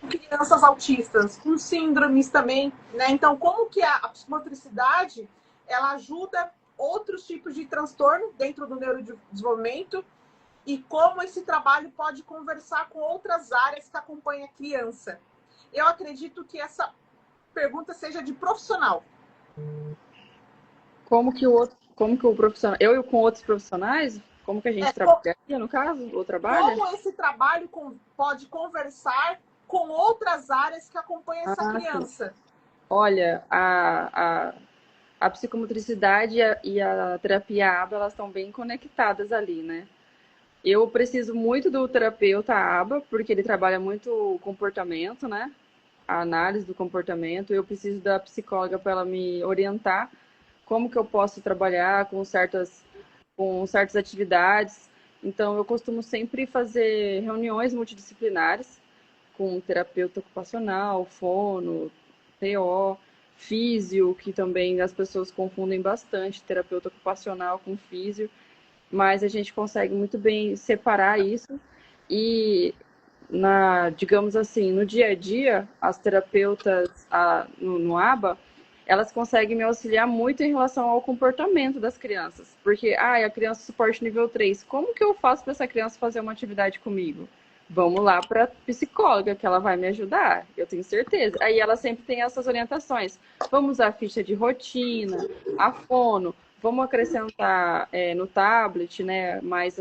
crianças autistas, com síndromes também, né? Então, como que a psicomotricidade, ela ajuda outros tipos de transtorno dentro do neurodesenvolvimento e como esse trabalho pode conversar com outras áreas que acompanham a criança. Eu acredito que essa pergunta seja de profissional. Como que o profissional, eu e com outros profissionais, como que a gente trabalharia no caso, ou trabalha? Como esse trabalho pode conversar com outras áreas que acompanham essa criança? Sim. Olha, a psicomotricidade e a terapia ABA, elas estão bem conectadas ali, né? Eu preciso muito do terapeuta ABA, porque ele trabalha muito o comportamento, né? A análise do comportamento. Eu preciso da psicóloga para ela me orientar como que eu posso trabalhar com certas atividades. Então, eu costumo sempre fazer reuniões multidisciplinares com terapeuta ocupacional, fono, TO, físio, que também as pessoas confundem bastante, terapeuta ocupacional com físio, mas a gente consegue muito bem separar isso e digamos assim, no dia a dia, as terapeutas no ABA, elas conseguem me auxiliar muito em relação ao comportamento das crianças. Porque, a criança suporte nível 3, como que eu faço para essa criança fazer uma atividade comigo? Vamos lá para a psicóloga, que ela vai me ajudar, eu tenho certeza. Aí ela sempre tem essas orientações. Vamos usar a ficha de rotina, a fono, vamos acrescentar no tablet, né, mais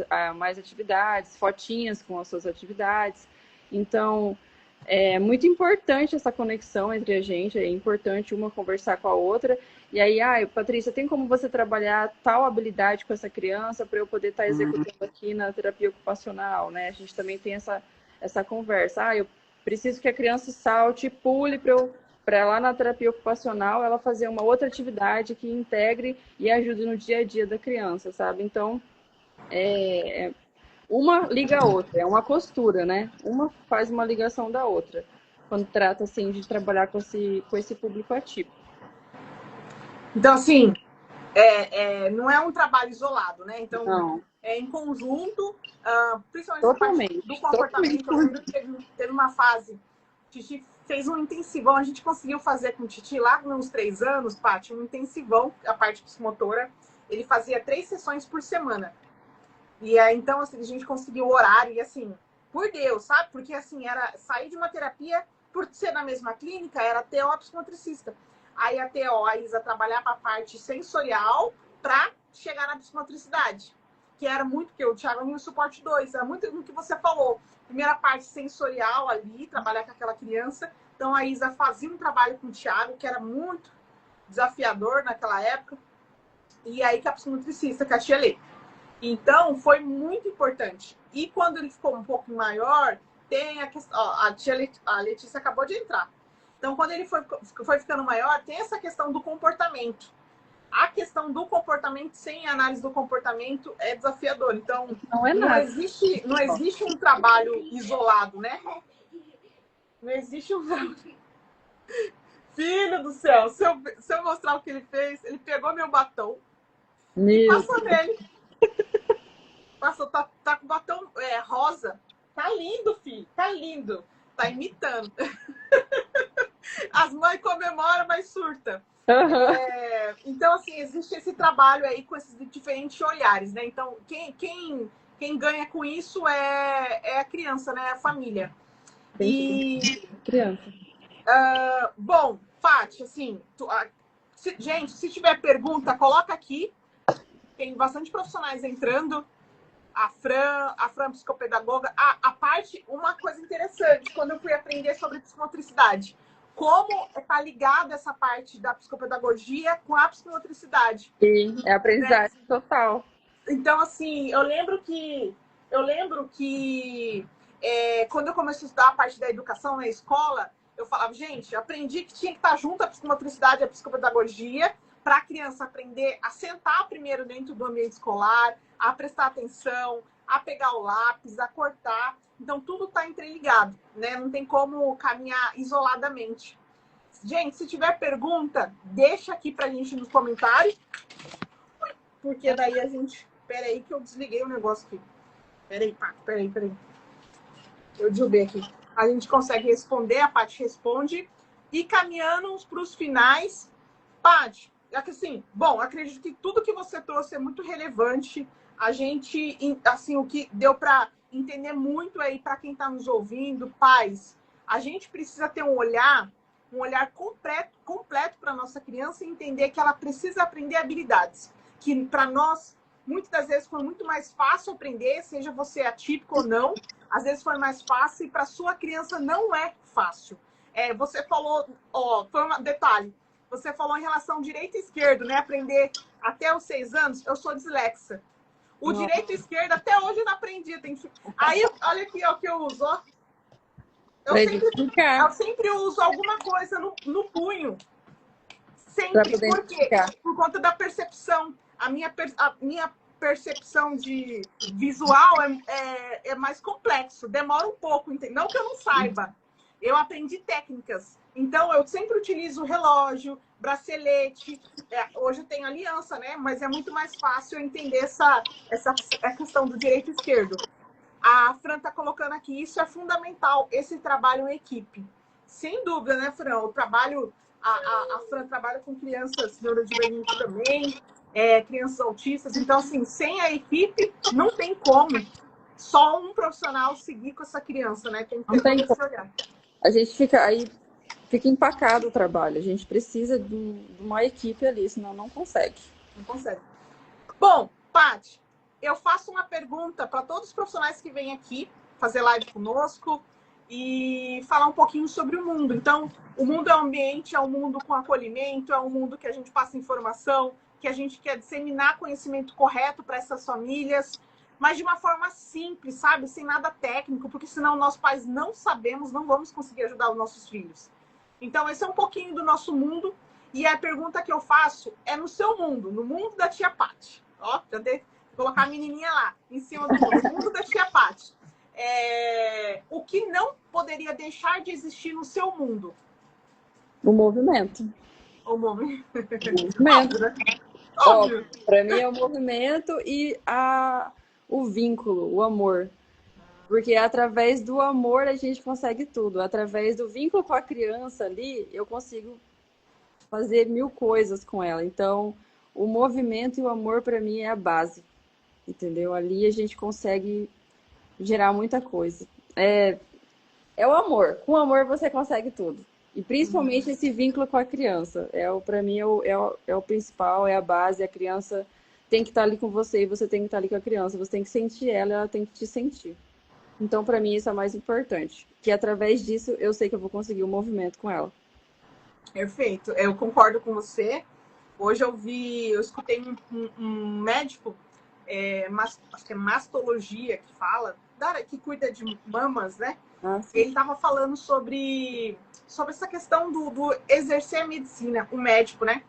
atividades, fotinhas com as suas atividades. Então, é muito importante essa conexão entre a gente, é importante uma conversar com a outra. E aí, Patrícia, tem como você trabalhar tal habilidade com essa criança para eu poder estar executando aqui na terapia ocupacional, né? A gente também tem essa conversa. Eu preciso que a criança salte e pule para lá na terapia ocupacional ela fazer uma outra atividade que integre e ajude no dia a dia da criança, sabe? Então, uma liga a outra, é uma costura, né? Uma faz uma ligação da outra, quando trata assim de trabalhar com esse público atípico. Então, assim, não é um trabalho isolado, né? Então, não. É em conjunto, principalmente Totalmente, essa parte do comportamento. Eu lembro que teve uma fase, o Titi fez um intensivão, a gente conseguiu fazer com o Titi lá nos 3 anos, Paty, um intensivão, a parte psicomotora. Ele fazia 3 sessões por semana. E aí, então, assim, a gente conseguiu o horário e, assim, por Deus, sabe? Porque, assim, era sair de uma terapia, por ser na mesma clínica, era TO psicomotricista. Aí a TO, a Isa, trabalhava a parte sensorial para chegar na psicomotricidade. Que era muito, que o Thiago no suporte 2, era muito do que você falou. Primeira parte sensorial ali, trabalhar com aquela criança. Então, a Isa fazia um trabalho com o Thiago, que era muito desafiador naquela época. E aí que a psicomotricista, que é a Xelê. Então, foi muito importante. E quando ele ficou um pouco maior, tem a questão... a Letícia acabou de entrar. Então, quando ele foi ficando maior, tem essa questão do comportamento. A questão do comportamento, sem análise do comportamento, é desafiador. Então, não existe um trabalho isolado, né? Não existe um... Filho do céu, se eu mostrar o que ele fez, ele pegou meu batom e passou nele. Passou, tá com batom rosa. Tá lindo, filho. Tá lindo. Tá imitando. As mães comemoram, mas surta. Então, assim, existe esse trabalho aí com esses diferentes olhares, né? Então, quem ganha com isso é a criança, né? A família. Criança. Bom, Paty, assim, gente, se tiver pergunta, coloca aqui. Tem bastante profissionais entrando. A Fran psicopedagoga. Uma coisa interessante, quando eu fui aprender sobre psicomotricidade, como está ligada essa parte da psicopedagogia com a psicomotricidade. Sim, é aprendizagem total. Então, assim, eu lembro que quando eu comecei a estudar a parte da educação na escola, eu falava, gente, aprendi que tinha que estar junto a psicomotricidade e a psicopedagogia para a criança aprender a sentar primeiro dentro do ambiente escolar, a prestar atenção, a pegar o lápis, a cortar. Então, tudo está interligado, né? Não tem como caminhar isoladamente. Gente, se tiver pergunta, deixa aqui para a gente nos comentários, porque daí a gente... Peraí que eu desliguei o negócio aqui. Peraí. Eu derrubei aqui. a gente consegue responder, a Paty responde. E caminhando para os finais, Paty, assim, bom, acredito que tudo que você trouxe é muito relevante. A gente, assim, o que deu para entender muito aí para quem está nos ouvindo, pais, a gente precisa ter um olhar completo para a nossa criança e entender que ela precisa aprender habilidades. Que para nós, muitas das vezes, foi muito mais fácil aprender, seja você atípico ou não, às vezes foi mais fácil e para sua criança não é fácil. Você falou, foi um detalhe, você falou em relação direito e esquerdo, né? Aprender até os 6 anos, eu sou dislexa. O direito e esquerdo, até hoje eu não aprendi. Aí, olha aqui o que eu uso, ó. Eu sempre uso alguma coisa no punho. Sempre. Por quê? Por conta da percepção. A minha percepção de visual é mais complexo. Demora um pouco. Não que eu não saiba. Eu aprendi técnicas. Então, eu sempre utilizo relógio, bracelete. Hoje eu tenho aliança, né? Mas é muito mais fácil eu entender essa questão do direito e esquerdo. A Fran está colocando aqui, isso é fundamental, esse trabalho em equipe. Sem dúvida, né, Fran? A Fran trabalha com crianças neurodivergentes também, crianças autistas. Então, assim, sem a equipe, não tem como só um profissional seguir com essa criança, né? Tem que ter todo esse olhar. A gente fica empacado o trabalho. A gente precisa de uma equipe ali, senão não consegue. Não consegue. Bom, Paty, eu faço uma pergunta para todos os profissionais que vêm aqui fazer live conosco e falar um pouquinho sobre o mundo. Então, o mundo é um ambiente, é um mundo com acolhimento, é um mundo que a gente passa informação, que a gente quer disseminar conhecimento correto para essas famílias, mas de uma forma simples, sabe? Sem nada técnico, porque senão nós pais não sabemos, não vamos conseguir ajudar os nossos filhos. Então, esse é um pouquinho do nosso mundo. E a pergunta que eu faço é no seu mundo, no mundo da tia Paty. Ó, já dei... Colocar a menininha lá, em cima do mundo da tia Paty. O que não poderia deixar de existir no seu mundo? O movimento. O movimento. Óbvio, né? Óbvio. Para mim é o movimento e o vínculo, o amor. Porque através do amor a gente consegue tudo. Através do vínculo com a criança ali, eu consigo fazer 1000 coisas com ela. Então, o movimento e o amor para mim é a base. Entendeu? Ali a gente consegue gerar muita coisa. É o amor. Com amor você consegue tudo. E principalmente esse vínculo com a criança. Para mim é o principal, é a base. A criança tem que estar ali com você e você tem que estar ali com a criança. Você tem que sentir ela, ela tem que te sentir. Então, para mim, isso é mais importante. Que através disso eu sei que eu vou conseguir um movimento com ela. Perfeito. Eu concordo com você. Hoje eu escutei um médico, acho que é mastologia que fala, que cuida de mamas, né? Ele estava falando sobre essa questão do exercer a medicina, o médico, né?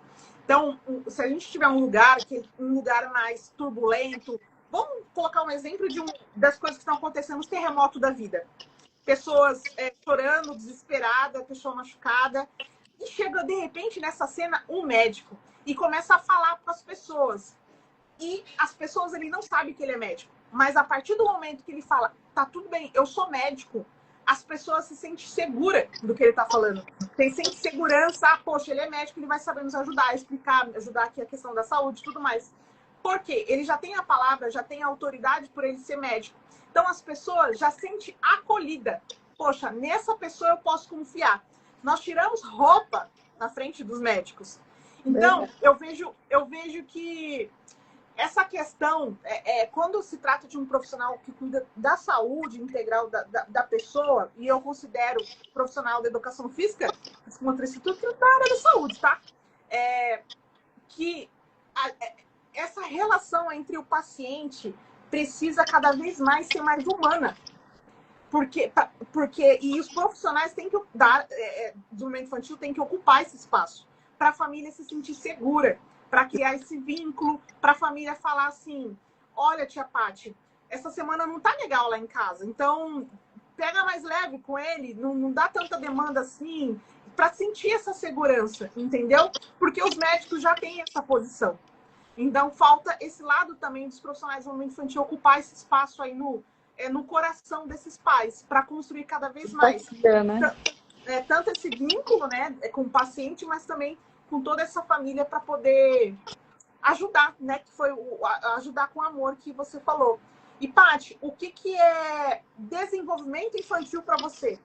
Então, se a gente tiver um lugar mais turbulento, vamos colocar um exemplo das coisas que estão acontecendo nos terremotos da vida. Pessoas chorando, desesperada, pessoa machucada, e chega de repente nessa cena um médico e começa a falar para as pessoas. E as pessoas, ele não sabem que ele é médico. Mas a partir do momento que ele fala, tá tudo bem, eu sou médico, as pessoas se sentem seguras do que ele tá falando. Sente segurança, poxa, ele é médico, ele vai saber nos ajudar, ajudar aqui a questão da saúde e tudo mais. Por quê? Ele já tem a palavra, já tem a autoridade por ele ser médico. Então as pessoas já se sentem acolhidas. Poxa, nessa pessoa eu posso confiar. Nós tiramos roupa na frente dos médicos. Então, eu vejo que essa questão, quando se trata de um profissional que cuida da saúde integral da pessoa, e eu considero profissional da educação física, psicomotricidade, tudo da área da saúde, tá? Essa relação entre o paciente precisa cada vez mais ser mais humana. E os profissionais têm que dar, do meio infantil têm que ocupar esse espaço para a família se sentir segura, para criar esse vínculo, para a família falar assim, olha, tia Paty, essa semana não tá legal lá em casa, então pega mais leve com ele, não dá tanta demanda assim, para sentir essa segurança, entendeu? Porque os médicos já têm essa posição. Então falta esse lado também dos profissionais do meio infantil ocupar esse espaço aí no coração desses pais, para construir cada vez mais. Né? Tanto esse vínculo, né, com o paciente, mas também com toda essa família para poder ajudar, né? Que foi ajudar com amor que você falou. E, Paty, o que é desenvolvimento infantil para você?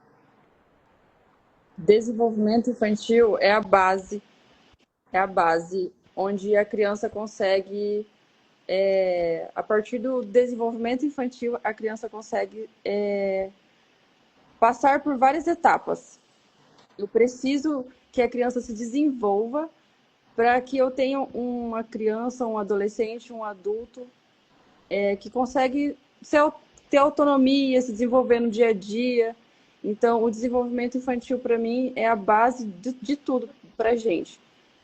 Desenvolvimento infantil é a base onde a criança consegue, a partir do desenvolvimento infantil, a criança consegue passar por várias etapas. Eu preciso que a criança se desenvolva para que eu tenha uma criança, um adolescente, um adulto que consegue ter autonomia, se desenvolver no dia a dia. Então, o desenvolvimento infantil, para mim, é a base de tudo para a gente.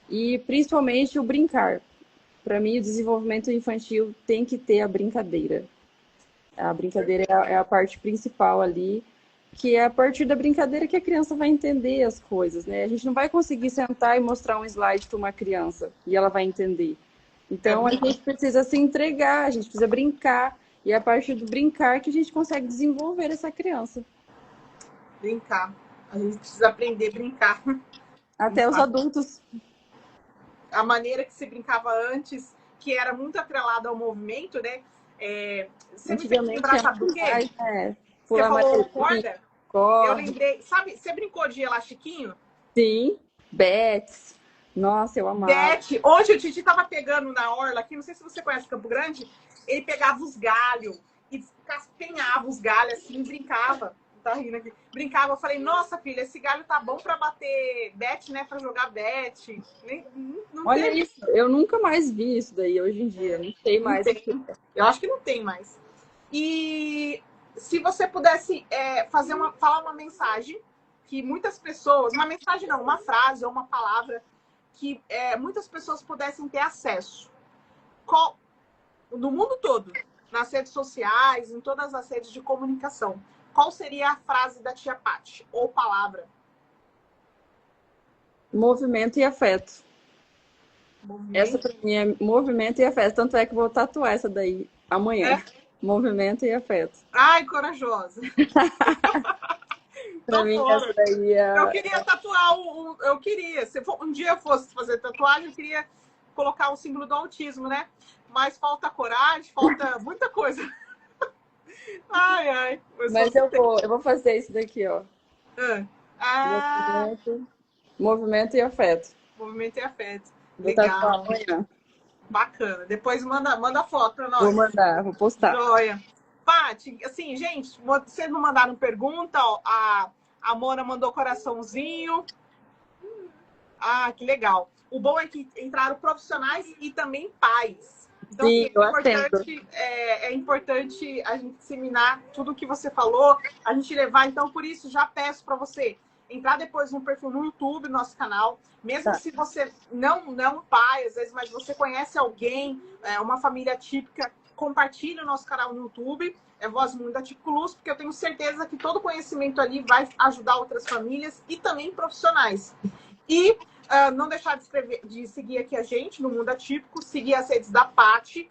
E, principalmente, o brincar. Para mim, o desenvolvimento infantil tem que ter a brincadeira. A brincadeira é a parte principal ali, que é a partir da brincadeira que a criança vai entender as coisas, né? A gente não vai conseguir sentar e mostrar um slide para uma criança e ela vai entender. Então, a gente precisa se entregar, a gente precisa brincar. E é a partir do brincar que a gente consegue desenvolver essa criança. Brincar. A gente precisa aprender a brincar. Até os adultos. A maneira que se brincava antes, que era muito atrelada ao movimento, né? Você me fez lembrar, sabe por quê? Você falou corda? Eu lembrei. Sabe, você brincou de elastiquinho? Sim. Bets. Nossa, eu amava. Bet. Hoje o Titi tava pegando na orla aqui, não sei se você conhece Campo Grande, ele pegava os galhos e caspenhava os galhos assim e brincava. Tá rindo aqui. Brincava, eu falei, nossa, filha, esse galho tá bom pra bater bet, né? Pra jogar bet. Não Olha teve. isso, eu nunca mais vi isso daí hoje em dia. Não sei mais. Eu acho que não tem mais. E se você pudesse falar uma mensagem que muitas pessoas, uma mensagem não, uma frase ou uma palavra que muitas pessoas pudessem ter acesso no mundo todo, nas redes sociais, em todas as redes de comunicação. Qual seria a frase da tia Paty? Ou palavra? Movimento e afeto. Essa pra mim é movimento e afeto. Tanto é que vou tatuar essa daí amanhã. Movimento e afeto. Ai, corajosa. Pra mim, essa daí é... Eu queria tatuar eu queria. Se um dia eu fosse fazer tatuagem, eu queria colocar o símbolo do autismo, né? Mas falta coragem, falta muita coisa. Ai. Mas eu vou fazer isso daqui, ó. Movimento e afeto. Movimento e afeto. Legal. Amanhã. Bacana. Depois manda foto pra nós. Vou mandar, vou postar. Joia. Paty, assim, gente, vocês não mandaram pergunta, ó, a Mona mandou coraçãozinho. Ah, que legal. O bom é que entraram profissionais e também pais. Então, sim, é importante a gente disseminar tudo o que você falou, a gente levar. Então, por isso, já peço para você entrar depois no perfil no YouTube, nosso canal. Mesmo se você não pai, às vezes, mas você conhece alguém, uma família típica, compartilhe o nosso canal no YouTube, Voz Mundo da Típico Luz, porque eu tenho certeza que todo conhecimento ali vai ajudar outras famílias e também profissionais. E não deixar de seguir aqui a gente no Mundo Atípico, seguir as redes da Paty.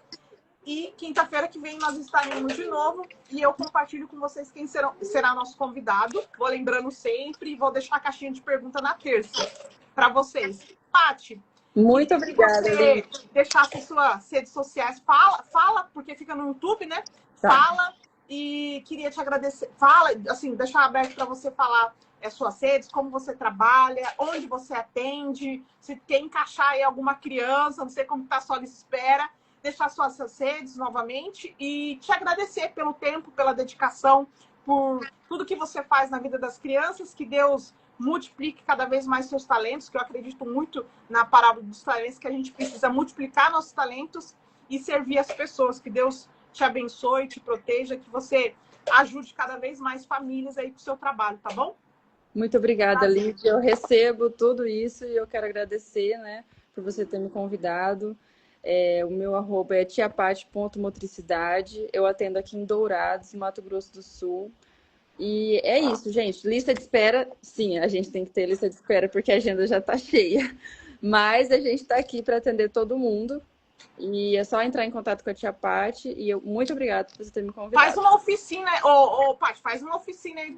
E quinta-feira que vem nós estaremos de novo e eu compartilho com vocês quem será nosso convidado. Vou lembrando sempre e vou deixar a caixinha de pergunta na terça para vocês. Paty, muito obrigada. Se você deixasse suas redes sociais, fala, porque fica no YouTube, né? Tá. Fala e queria te agradecer. Fala, assim, deixar aberto para você falar suas redes, como você trabalha, onde você atende, se quer encaixar aí alguma criança, não sei como está a sua lista de espera. Deixar suas redes novamente e te agradecer pelo tempo, pela dedicação, por tudo que você faz na vida das crianças, que Deus multiplique cada vez mais seus talentos, que eu acredito muito na parábola dos talentos, que a gente precisa multiplicar nossos talentos e servir as pessoas, que Deus te abençoe, te proteja, que você ajude cada vez mais famílias aí com o seu trabalho, tá bom? Muito obrigada, Lídia. Eu recebo tudo isso e eu quero agradecer, né, por você ter me convidado. O meu arroba é tiapate.motricidade. Eu atendo aqui em Dourados, Mato Grosso do Sul. E é isso, gente. Lista de espera, sim, a gente tem que ter lista de espera porque a agenda já está cheia. Mas a gente está aqui para atender todo mundo. E é só entrar em contato com a tia Paty. E eu muito obrigada por você ter me Faz convidado. uma oficina, ô, Paty, faz uma oficina aí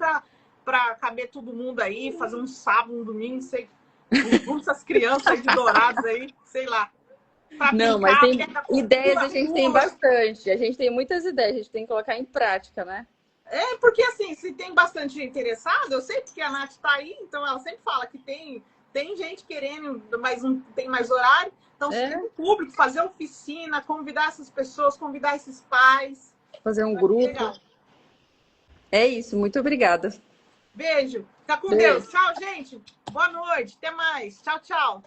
pra caber todo mundo aí, fazer um sábado, um domingo, sei, juntos as crianças aí de Dourados aí, sei lá. Pra Não, mas brincar, tem ideias, a gente tem pula. bastante. A gente tem muitas ideias, a gente tem que colocar em prática, né? É, porque assim, se tem bastante gente interessada, eu sei que a Nath tá aí, então ela sempre fala que tem gente querendo, mas não tem mais horário. Então, se tem um público, fazer oficina, convidar essas pessoas, convidar esses pais. Fazer um Vai ser grupo. legal. É isso, muito obrigada. Beijo. Fica com Beijo. Deus. Tchau, gente. Boa noite. Até mais. Tchau, tchau.